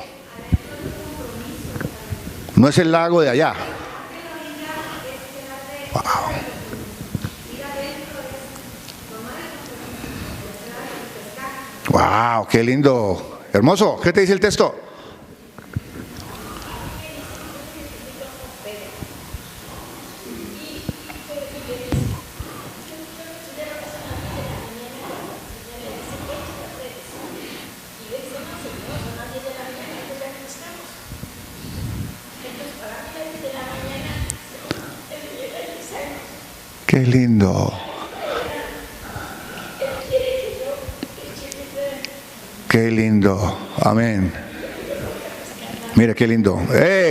No es el lago de allá. ¡Wow! ¡Wow! ¡Qué lindo! Hermoso. ¿Qué te dice el texto? ¡Qué lindo! ¡Qué lindo! Amén. Mire, qué lindo.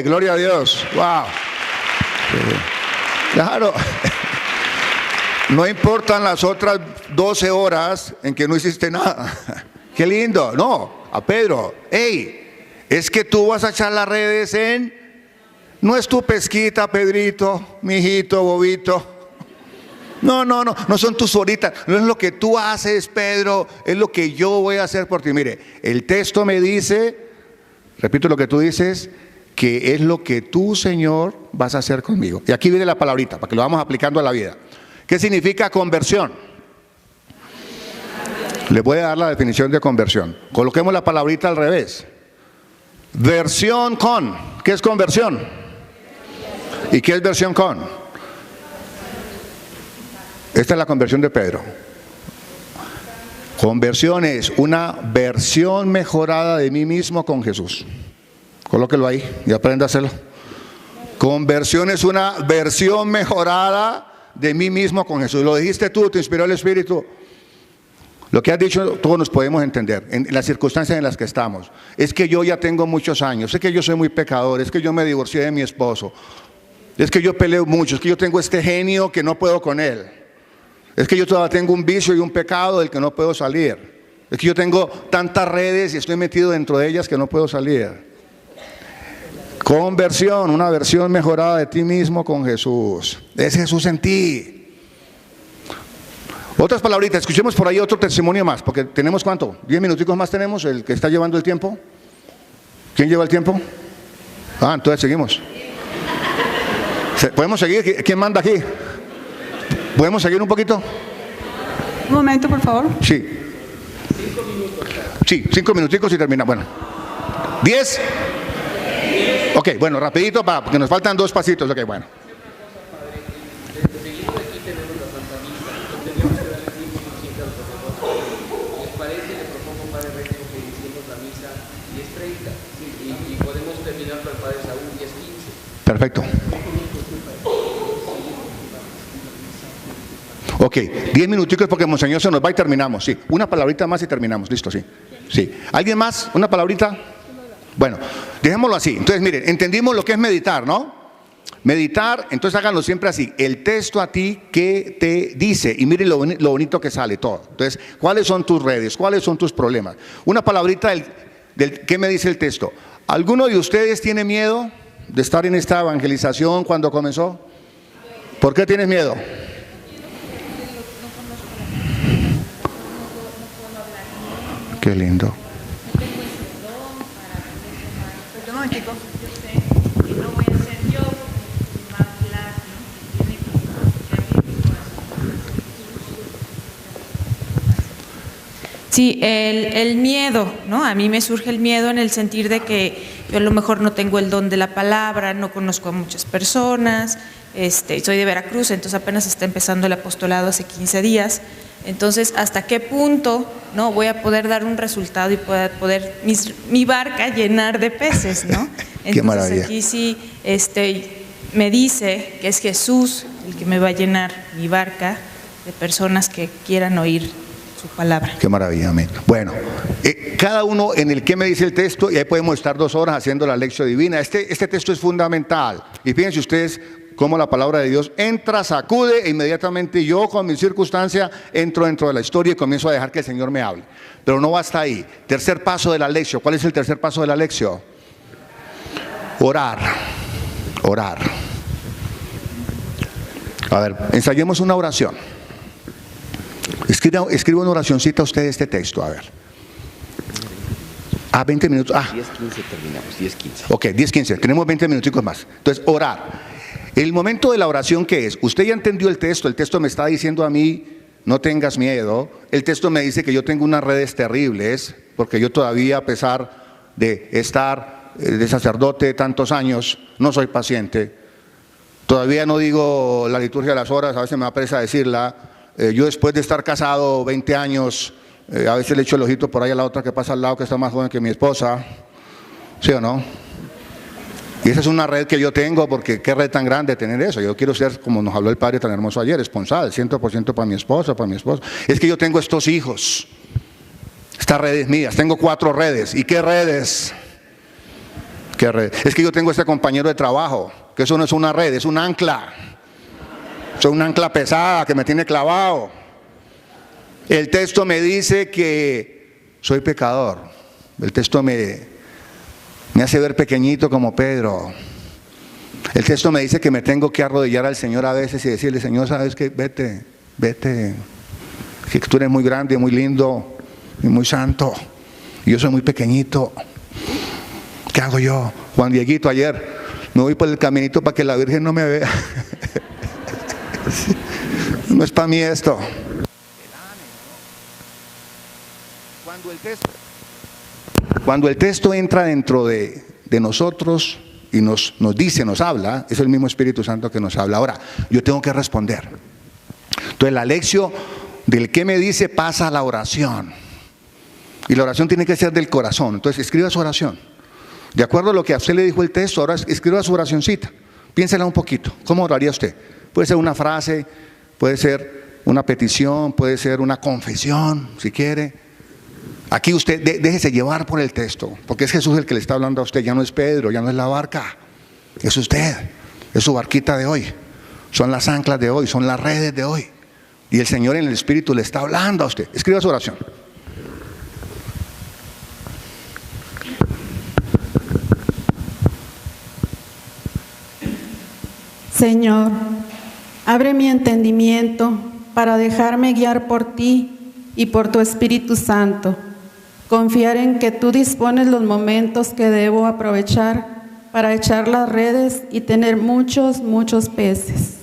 ¡Gloria a Dios! ¡Wow! Claro. No importan las otras 12 horas en que no hiciste nada. ¡Qué lindo! No, a Pedro. ¡Ey! Es que tú vas a echar las redes en... No es tu pesquita, Pedrito, mijito, bobito. No son tus horitas, no es lo que tú haces, Pedro, es lo que yo voy a hacer por ti. Mire, el texto me dice, repito lo que tú dices, que es lo que tú, Señor, vas a hacer conmigo. Y aquí viene la palabrita, para que lo vamos aplicando a la vida. ¿Qué significa conversión? Les voy a dar la definición de conversión. Coloquemos la palabrita al revés. Versión con. ¿Qué es conversión? ¿Y qué es versión con? Esta es la conversión de Pedro. Conversión es una versión mejorada de mí mismo con Jesús. Colóquelo ahí y aprenda a hacerlo. Conversión es una versión mejorada de mí mismo con Jesús. Lo dijiste tú, te inspiró el Espíritu. Lo que has dicho todos nos podemos entender en las circunstancias en las que estamos. Es que yo ya tengo muchos años, es que yo soy muy pecador, es que yo me divorcié de mi esposo, es que yo peleo mucho, es que yo tengo este genio que no puedo con él. Es que yo todavía tengo un vicio y un pecado del que no puedo salir. Es que yo tengo tantas redes y estoy metido dentro de ellas que no puedo salir. Conversión, una versión mejorada de ti mismo con Jesús. Es Jesús en ti. Otras palabritas, escuchemos por ahí otro testimonio más, porque tenemos ¿cuánto? 10 minuticos más tenemos, el que está llevando el tiempo. ¿Quién lleva el tiempo? Entonces seguimos. ¿Podemos seguir? ¿Quién manda aquí? ¿Podemos seguir un poquito? Un momento, por favor. Sí. 5 minutos. Sí, 5 minuticos y termina. Bueno. 10. Ok, bueno, rapidito porque nos faltan 2 pasitos. Ok, bueno. ¿Les parece? Le propongo, Padre Recto, que iniciemos la misa 10:30 y podemos terminar con el Padre Saúl 10:15. Perfecto. Ok, 10 minuticos porque Monseñor se nos va y terminamos. Sí, una palabrita más y terminamos. Listo, sí. Sí. ¿Alguien más? ¿Una palabrita? Bueno, dejémoslo así. Entonces, miren, entendimos lo que es meditar, ¿no? Meditar, entonces háganlo siempre así. El texto a ti, ¿qué te dice? Y miren lo bonito que sale todo. Entonces, ¿cuáles son tus redes? ¿Cuáles son tus problemas? Una palabrita del ¿qué me dice el texto? ¿Alguno de ustedes tiene miedo de estar en esta evangelización cuando comenzó? ¿Por qué tienes miedo? Qué lindo. Perdón, chicos. Yo sé que no voy a ser yo, va a hablar, ¿no? Tiene que abrir mi corazón. Sí, el miedo, ¿no? A mí me surge el miedo en el sentir de que yo a lo mejor no tengo el don de la palabra, no conozco a muchas personas, soy de Veracruz, entonces apenas está empezando el apostolado hace 15 días. Entonces, ¿hasta qué punto no voy a poder dar un resultado y poder mi barca llenar de peces, ¿no? Entonces, qué maravilla. Aquí sí me dice que es Jesús el que me va a llenar mi barca de personas que quieran oír su palabra. Qué maravilla, amén. Bueno, cada uno en el que me dice el texto, y ahí podemos estar 2 horas haciendo la lección divina. Este texto es fundamental. Y fíjense ustedes cómo la palabra de Dios entra, sacude, e inmediatamente yo con mi circunstancia entro dentro de la historia y comienzo a dejar que el Señor me hable. Pero no basta ahí. Tercer paso de la lección. ¿Cuál es el tercer paso de la lección? Orar. Orar. A ver, ensayemos una oración. Escriba una oracioncita usted de este texto, a ver. 20 minutos. 10:15 terminamos, 10:15. Ok, 10:15, tenemos 20 minuticos más. Entonces, orar. El momento de la oración, ¿qué es? Usted ya entendió el texto me está diciendo a mí, no tengas miedo. El texto me dice que yo tengo unas redes terribles, porque yo todavía, a pesar de estar de sacerdote tantos años, no soy paciente. Todavía no digo la liturgia de las horas, a veces me da pereza decirla. Yo después de estar casado 20 años, a veces le echo el ojito por ahí a la otra que pasa al lado, que está más joven que mi esposa. ¿Sí o no? Y esa es una red que yo tengo, porque qué red tan grande tener eso. Yo quiero ser, como nos habló el padre tan hermoso ayer, esponsal, 100% para mi esposa, para mi esposo. Es que yo tengo estos hijos, estas redes mías, tengo 4 redes. ¿Y qué redes? ¿Qué redes? Es que yo tengo este compañero de trabajo, que eso no es una red, es un ancla. Es una ancla pesada que me tiene clavado. El texto me dice que soy pecador. El texto me hace ver pequeñito como Pedro. El texto me dice que me tengo que arrodillar al Señor a veces y decirle: Señor, ¿sabes qué? Vete, que tú eres muy grande, muy lindo y muy santo, y yo soy muy pequeñito. ¿Qué hago yo? Juan Dieguito, ayer me voy por el caminito para que la Virgen no me vea. No es para mí esto. Cuando el texto entra dentro de nosotros y nos dice, nos habla, es el mismo Espíritu Santo que nos habla. Ahora, yo tengo que responder. Entonces la lección del que me dice pasa a la oración. Y la oración tiene que ser del corazón. Entonces escriba su oración. De acuerdo a lo que a usted le dijo el texto, ahora escriba su oracioncita. Piénsela un poquito. ¿Cómo oraría usted? Puede ser una frase, puede ser una petición, puede ser una confesión, si quiere. Aquí usted déjese llevar por el texto, porque es Jesús el que le está hablando a usted, ya no es Pedro, ya no es la barca, es usted, es su barquita de hoy, son las anclas de hoy, son las redes de hoy, y el Señor en el Espíritu le está hablando a usted. Escriba su oración. Señor, abre mi entendimiento para dejarme guiar por ti y por tu Espíritu Santo. Confiar en que tú dispones los momentos que debo aprovechar para echar las redes y tener muchos peces.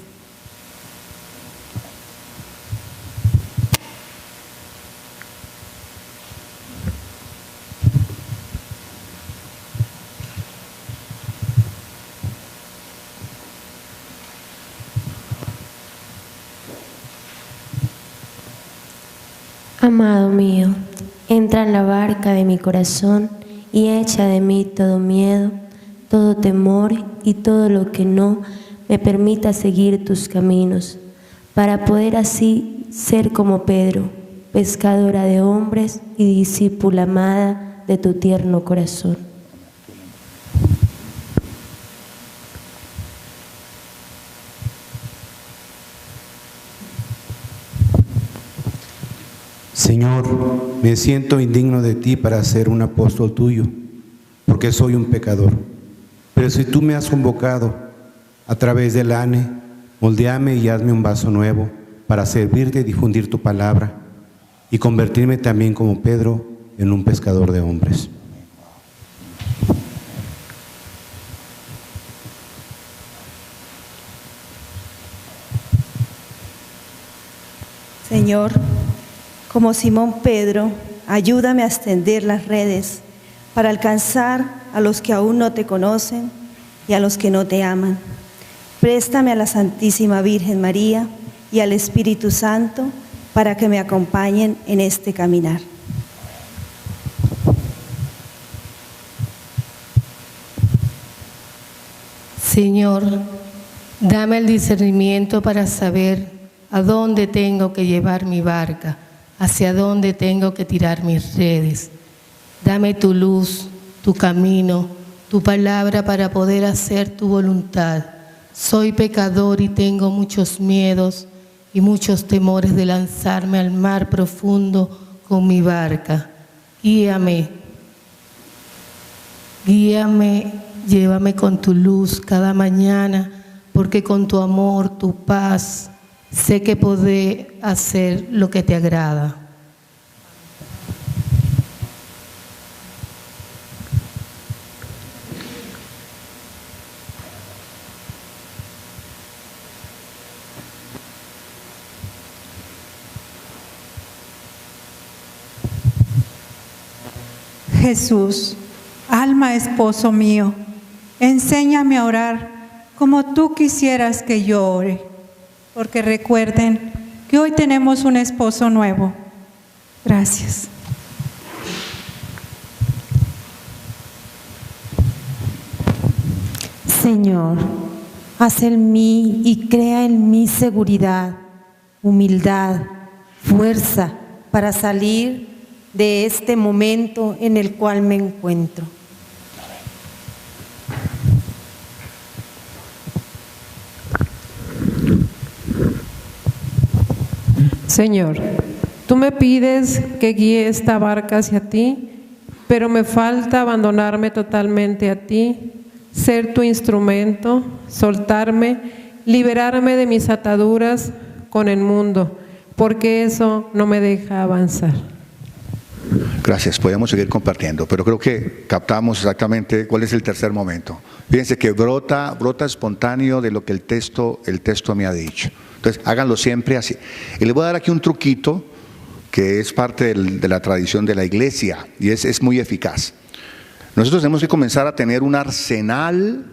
Amado mío, entra en la barca de mi corazón y echa de mí todo miedo, todo temor y todo lo que no me permita seguir tus caminos, para poder así ser como Pedro, pescadora de hombres y discípula amada de tu tierno corazón. Señor, me siento indigno de ti para ser un apóstol tuyo, porque soy un pecador. Pero si tú me has convocado a través del ANE, moldéame y hazme un vaso nuevo para servirte y difundir tu palabra y convertirme también como Pedro en un pescador de hombres. Señor, como Simón Pedro, ayúdame a extender las redes para alcanzar a los que aún no te conocen y a los que no te aman. Préstame a la Santísima Virgen María y al Espíritu Santo para que me acompañen en este caminar. Señor, dame el discernimiento para saber a dónde tengo que llevar mi barca, hacia dónde tengo que tirar mis redes. Dame tu luz, tu camino, tu palabra para poder hacer tu voluntad. Soy pecador y tengo muchos miedos y muchos temores de lanzarme al mar profundo con mi barca. Guíame, llévame con tu luz cada mañana, porque con tu amor, tu paz, sé que podré hacer lo que te agrada. Jesús, alma esposo mío, enséñame a orar como tú quisieras que yo ore, porque recuerden que hoy tenemos un esposo nuevo. Gracias. Señor, haz en mí y crea en mí seguridad, humildad, fuerza para salir de este momento en el cual me encuentro. Señor, tú me pides que guíe esta barca hacia ti, pero me falta abandonarme totalmente a ti, ser tu instrumento, soltarme, liberarme de mis ataduras con el mundo, porque eso no me deja avanzar. Gracias, podemos seguir compartiendo, pero creo que captamos exactamente cuál es el tercer momento. Fíjense que brota espontáneo de lo que el texto me ha dicho. Entonces, háganlo siempre así. Y les voy a dar aquí un truquito que es parte de la tradición de la iglesia y es muy eficaz. Nosotros tenemos que comenzar a tener un arsenal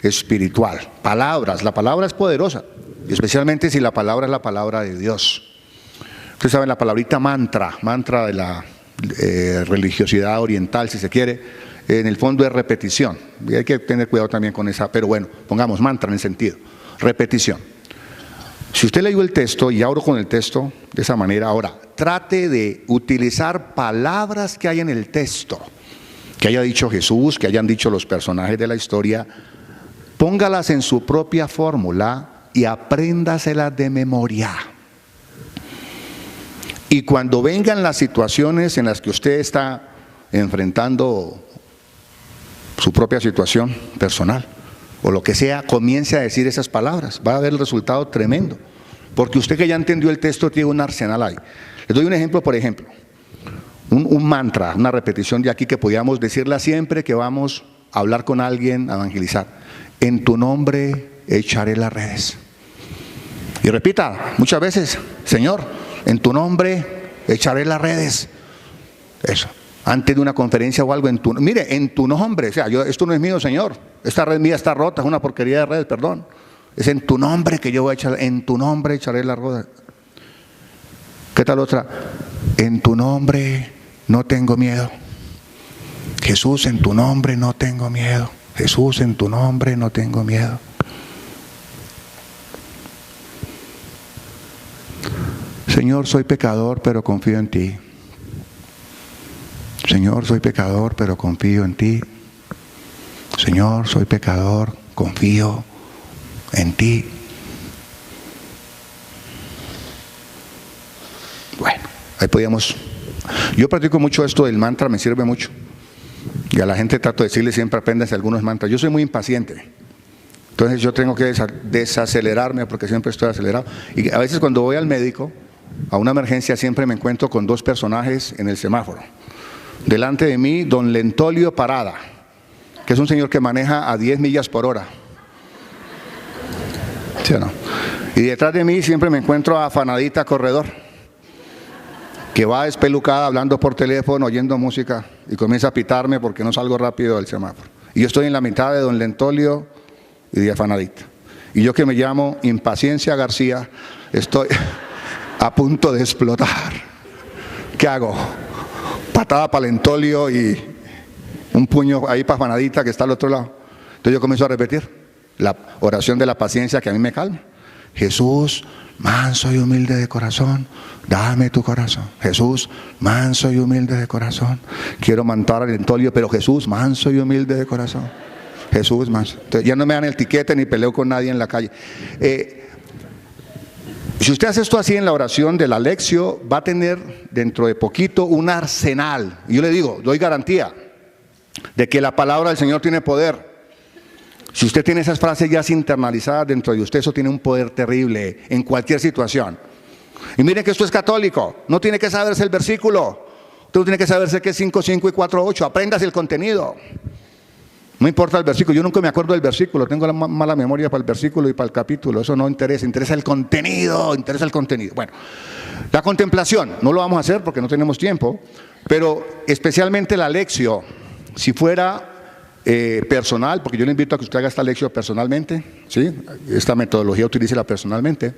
espiritual. Palabras, la palabra es poderosa, especialmente si la palabra es la palabra de Dios. Ustedes saben la palabrita mantra de la religiosidad oriental, si se quiere, en el fondo es repetición. Y hay que tener cuidado también con esa, pero bueno, pongamos mantra en el sentido, repetición. Si usted leyó el texto, y abro con el texto de esa manera, ahora, trate de utilizar palabras que hay en el texto, que haya dicho Jesús, que hayan dicho los personajes de la historia, póngalas en su propia fórmula y apréndaselas de memoria. Y cuando vengan las situaciones en las que usted está enfrentando su propia situación personal, o lo que sea, comience a decir esas palabras. Va a haber el resultado tremendo, porque usted que ya entendió el texto tiene un arsenal ahí. Les doy un ejemplo, por ejemplo, un mantra, una repetición de aquí que podíamos decirla siempre que vamos a hablar con alguien, a evangelizar. En tu nombre echaré las redes. Y repita muchas veces, Señor, en tu nombre echaré las redes. Eso. Antes de una conferencia o algo, mire, en tu nombre, o sea, esto no es mío, Señor, esta red mía está rota, es una porquería de redes, perdón. Es en tu nombre que yo voy a echar, en tu nombre echaré la rueda. ¿Qué tal otra? En tu nombre no tengo miedo. Jesús, en tu nombre no tengo miedo. Jesús, en tu nombre no tengo miedo. Señor, soy pecador, pero confío en ti. Señor, soy pecador, pero confío en ti. Señor, soy pecador, confío en ti. Bueno, ahí podíamos. Yo practico mucho esto del mantra, me sirve mucho. Y a la gente trato de decirle siempre apréndase algunos mantras. Yo soy muy impaciente. Entonces yo tengo que desacelerarme porque siempre estoy acelerado. Y a veces cuando voy al médico, a una emergencia, siempre me encuentro con dos personajes en el semáforo. Delante de mí, don Lentolio Parada, que es un señor que maneja a 10 millas por hora. ¿Sí o no? Y detrás de mí siempre me encuentro a Afanadita Corredor, que va despelucada hablando por teléfono, oyendo música, y comienza a pitarme porque no salgo rápido del semáforo. Y yo estoy en la mitad de don Lentolio y de Afanadita. Y yo que me llamo Impaciencia García, estoy a punto de explotar. ¿Qué hago? Patada para Lentolio y un puño ahí para Afanadita que está al otro lado. Entonces yo comienzo a repetir la oración de la paciencia que a mí me calma. Jesús, manso y humilde de corazón, dame tu corazón. Jesús, manso y humilde de corazón. Quiero matar a Lentolio, pero Jesús, manso y humilde de corazón. Jesús, manso. Entonces, ya no me dan el tiquete ni peleo con nadie en la calle. Si usted hace esto así en la oración de la lección, va a tener dentro de poquito un arsenal. Y yo le digo, doy garantía de que la palabra del Señor tiene poder. Si usted tiene esas frases ya internalizadas dentro de usted, eso tiene un poder terrible en cualquier situación. Y miren que esto es católico, no tiene que saberse el versículo, usted no tiene que saberse que es 5:5 y 4:8, apréndase el contenido. No importa el versículo, yo nunca me acuerdo del versículo, tengo la mala memoria para el versículo y para el capítulo, eso no interesa, interesa el contenido, Bueno, la contemplación, no lo vamos a hacer porque no tenemos tiempo, pero especialmente la lección, si fuera personal, porque yo le invito a que usted haga esta lección personalmente, ¿sí? Esta metodología utilícela personalmente,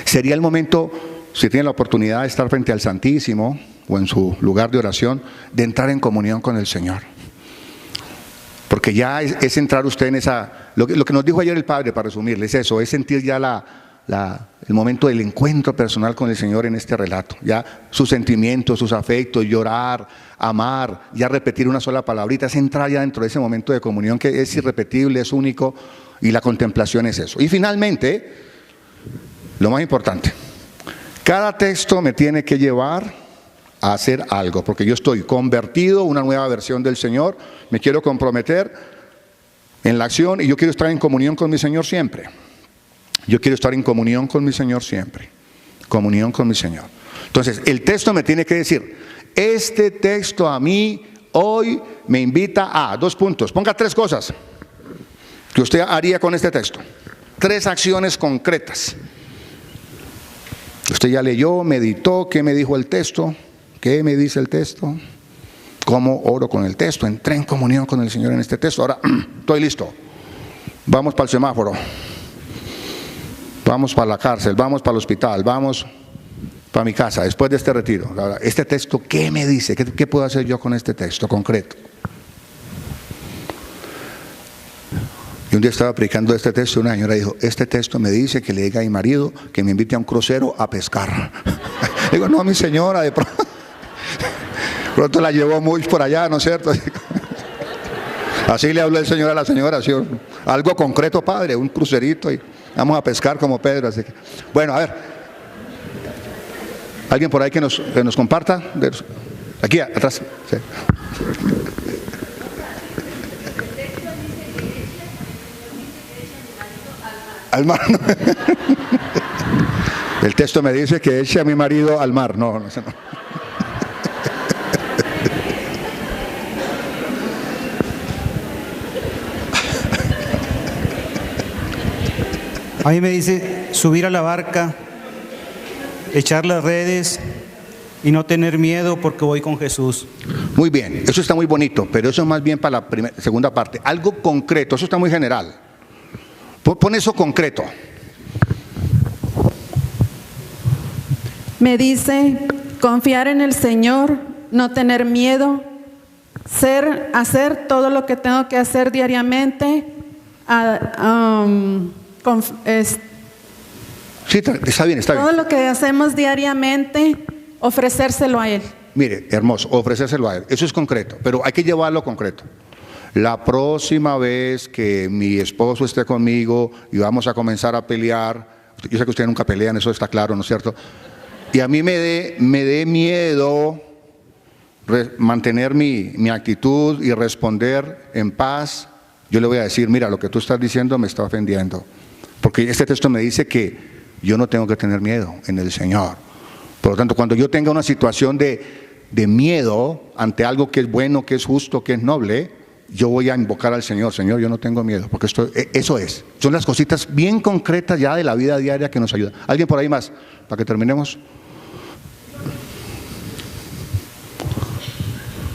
sería el momento, si tiene la oportunidad de estar frente al Santísimo o en su lugar de oración, de entrar en comunión con el Señor. Porque ya es entrar usted en esa, lo que nos dijo ayer el Padre, para resumirle, es eso, es sentir ya el momento del encuentro personal con el Señor en este relato. Ya sus sentimientos, sus afectos, llorar, amar, ya repetir una sola palabrita, es entrar ya dentro de ese momento de comunión que es irrepetible, es único, y la contemplación es eso. Y finalmente, lo más importante, cada texto me tiene que llevar a hacer algo, porque yo estoy convertido, una nueva versión del Señor, me quiero comprometer en la acción y yo quiero estar en comunión con mi Señor siempre. Yo quiero estar en comunión con mi Señor siempre, comunión con mi Señor. Entonces, el texto me tiene que decir, este texto a mí hoy me invita a, 2 puntos, ponga 3 cosas que usted haría con este texto, 3 acciones concretas. Usted ya leyó, meditó, ¿qué me dijo el texto? ¿Qué me dice el texto? ¿Cómo oro con el texto? Entré en comunión con el Señor en este texto. Ahora, estoy listo. Vamos para el semáforo. Vamos para la cárcel. Vamos para el hospital. Vamos para mi casa después de este retiro. Ahora, este texto, ¿qué me dice? ¿Qué puedo hacer yo con este texto concreto? Y un día estaba predicando este texto y una señora dijo, este texto me dice que le diga a mi marido que me invite a un crucero a pescar. Digo, no, mi señora, de pronto la llevó muy por allá, ¿no es cierto? Así le habló el Señor a la señora, ¿sí? Algo concreto, padre, un crucerito y vamos a pescar como Pedro. Así que, bueno, a ver, ¿alguien por ahí que nos comparta? Aquí atrás. Sí. Al mar. No. El texto me dice que eche a mi marido al mar. No. A mí me dice subir a la barca, echar las redes y no tener miedo porque voy con Jesús. Muy bien, eso está muy bonito, pero eso es más bien para la segunda parte. Algo concreto, eso está muy general. Pon eso concreto. Me dice confiar en el Señor, no tener miedo, hacer todo lo que tengo que hacer diariamente. Sí, está bien. Todo lo que hacemos diariamente, ofrecérselo a Él. Mire, hermoso, ofrecérselo a Él. Eso es concreto, pero hay que llevarlo concreto. La próxima vez que mi esposo esté conmigo y vamos a comenzar a pelear, yo sé que ustedes nunca pelean, eso está claro, ¿no es cierto? Y a mí me dé miedo mantener mi actitud y responder en paz, yo le voy a decir, mira, lo que tú estás diciendo me está ofendiendo. Porque este texto me dice que yo no tengo que tener miedo en el Señor. Por lo tanto, cuando yo tenga una situación de miedo ante algo que es bueno, que es justo, que es noble, yo voy a invocar al Señor. Señor, yo no tengo miedo, porque eso es. Son las cositas bien concretas ya de la vida diaria que nos ayudan. ¿Alguien por ahí más? Para que terminemos.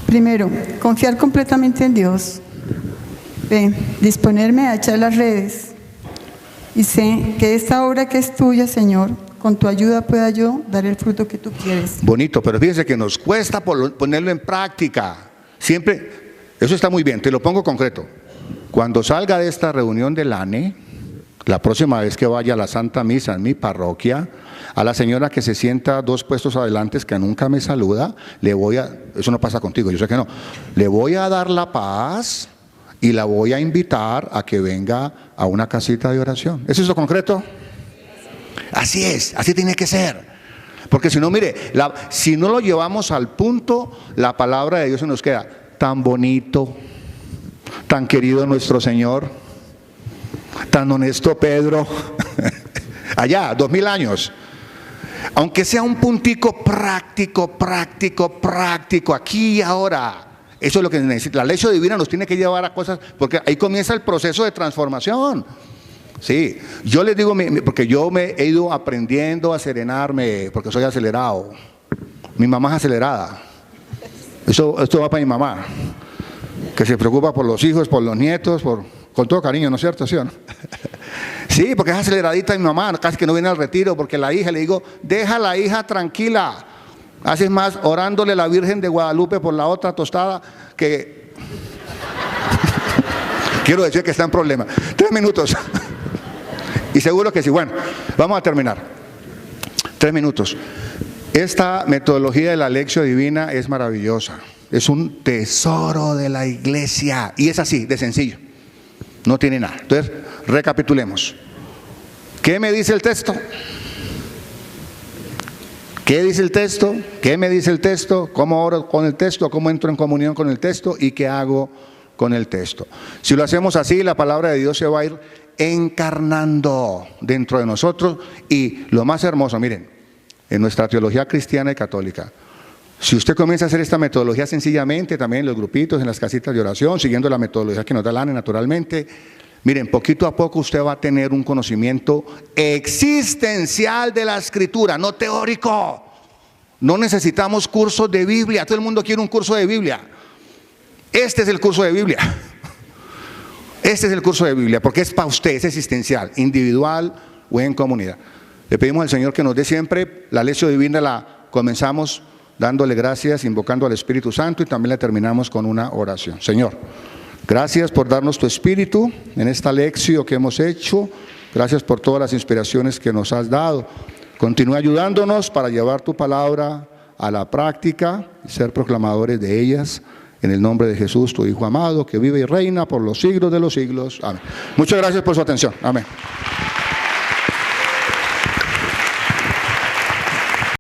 Primero, confiar completamente en Dios. B, disponerme a echar las redes. Y C, que esta obra que es tuya, Señor, con tu ayuda pueda yo dar el fruto que tú quieres. Bonito, pero fíjense que nos cuesta ponerlo en práctica. Siempre... Eso está muy bien, te lo pongo concreto. Cuando salga de esta reunión del ANE, la próxima vez que vaya a la Santa Misa en mi parroquia, a la señora que se sienta 2 puestos adelante, que nunca me saluda, eso no pasa contigo, yo sé que no, le voy a dar la paz y la voy a invitar a que venga a una casita de oración. ¿Es eso concreto? Así es, así tiene que ser. Porque si no, mire, si no lo llevamos al punto, la palabra de Dios se nos queda. Tan bonito, tan querido nuestro Señor, tan honesto Pedro, allá, 2000 años. Aunque sea un puntico práctico, aquí y ahora, Eso es lo que necesita. La lección divina nos tiene que llevar a cosas, porque ahí comienza el proceso de transformación. Sí, yo les digo, porque yo me he ido aprendiendo a serenarme, porque soy acelerado. Mi mamá es acelerada. Esto va para mi mamá, que se preocupa por los hijos, por los nietos, con todo cariño, ¿no es cierto? ¿Sí o no? Sí, porque es aceleradita mi mamá, casi que no viene al retiro, porque la hija, le digo, deja a la hija tranquila. Haces más orándole a la Virgen de Guadalupe por la otra tostada que... Quiero decir que está en problema. 3 minutos. Y seguro que sí. Bueno, vamos a terminar. 3 minutos. Esta metodología de la lección divina es maravillosa. Es un tesoro de la iglesia. Y es así, de sencillo. No tiene nada. Entonces, recapitulemos. ¿Qué me dice el texto? ¿Qué dice el texto? ¿Qué me dice el texto? ¿Cómo oro con el texto? ¿Cómo entro en comunión con el texto? ¿Y qué hago con el texto? Si lo hacemos así, la palabra de Dios se va a ir encarnando dentro de nosotros. Y lo más hermoso, miren, en nuestra teología cristiana y católica, si usted comienza a hacer esta metodología sencillamente, también en los grupitos, en las casitas de oración, siguiendo la metodología que nos da la ANE naturalmente, miren, poquito a poco usted va a tener un conocimiento existencial de la Escritura, no teórico. No necesitamos cursos de Biblia. Todo el mundo quiere un curso de Biblia. Este es el curso de Biblia. Este es el curso de Biblia, porque es para usted, es existencial, individual o en comunidad. Le pedimos al Señor que nos dé siempre la lección divina. La comenzamos dándole gracias, invocando al Espíritu Santo, y también la terminamos con una oración. Señor, gracias por darnos tu Espíritu en esta lección que hemos hecho. Gracias por todas las inspiraciones que nos has dado. Continúa ayudándonos para llevar tu palabra a la práctica y ser proclamadores de ellas. En el nombre de Jesús, tu Hijo amado, que vive y reina por los siglos de los siglos. Amén. Muchas gracias por su atención. Amén.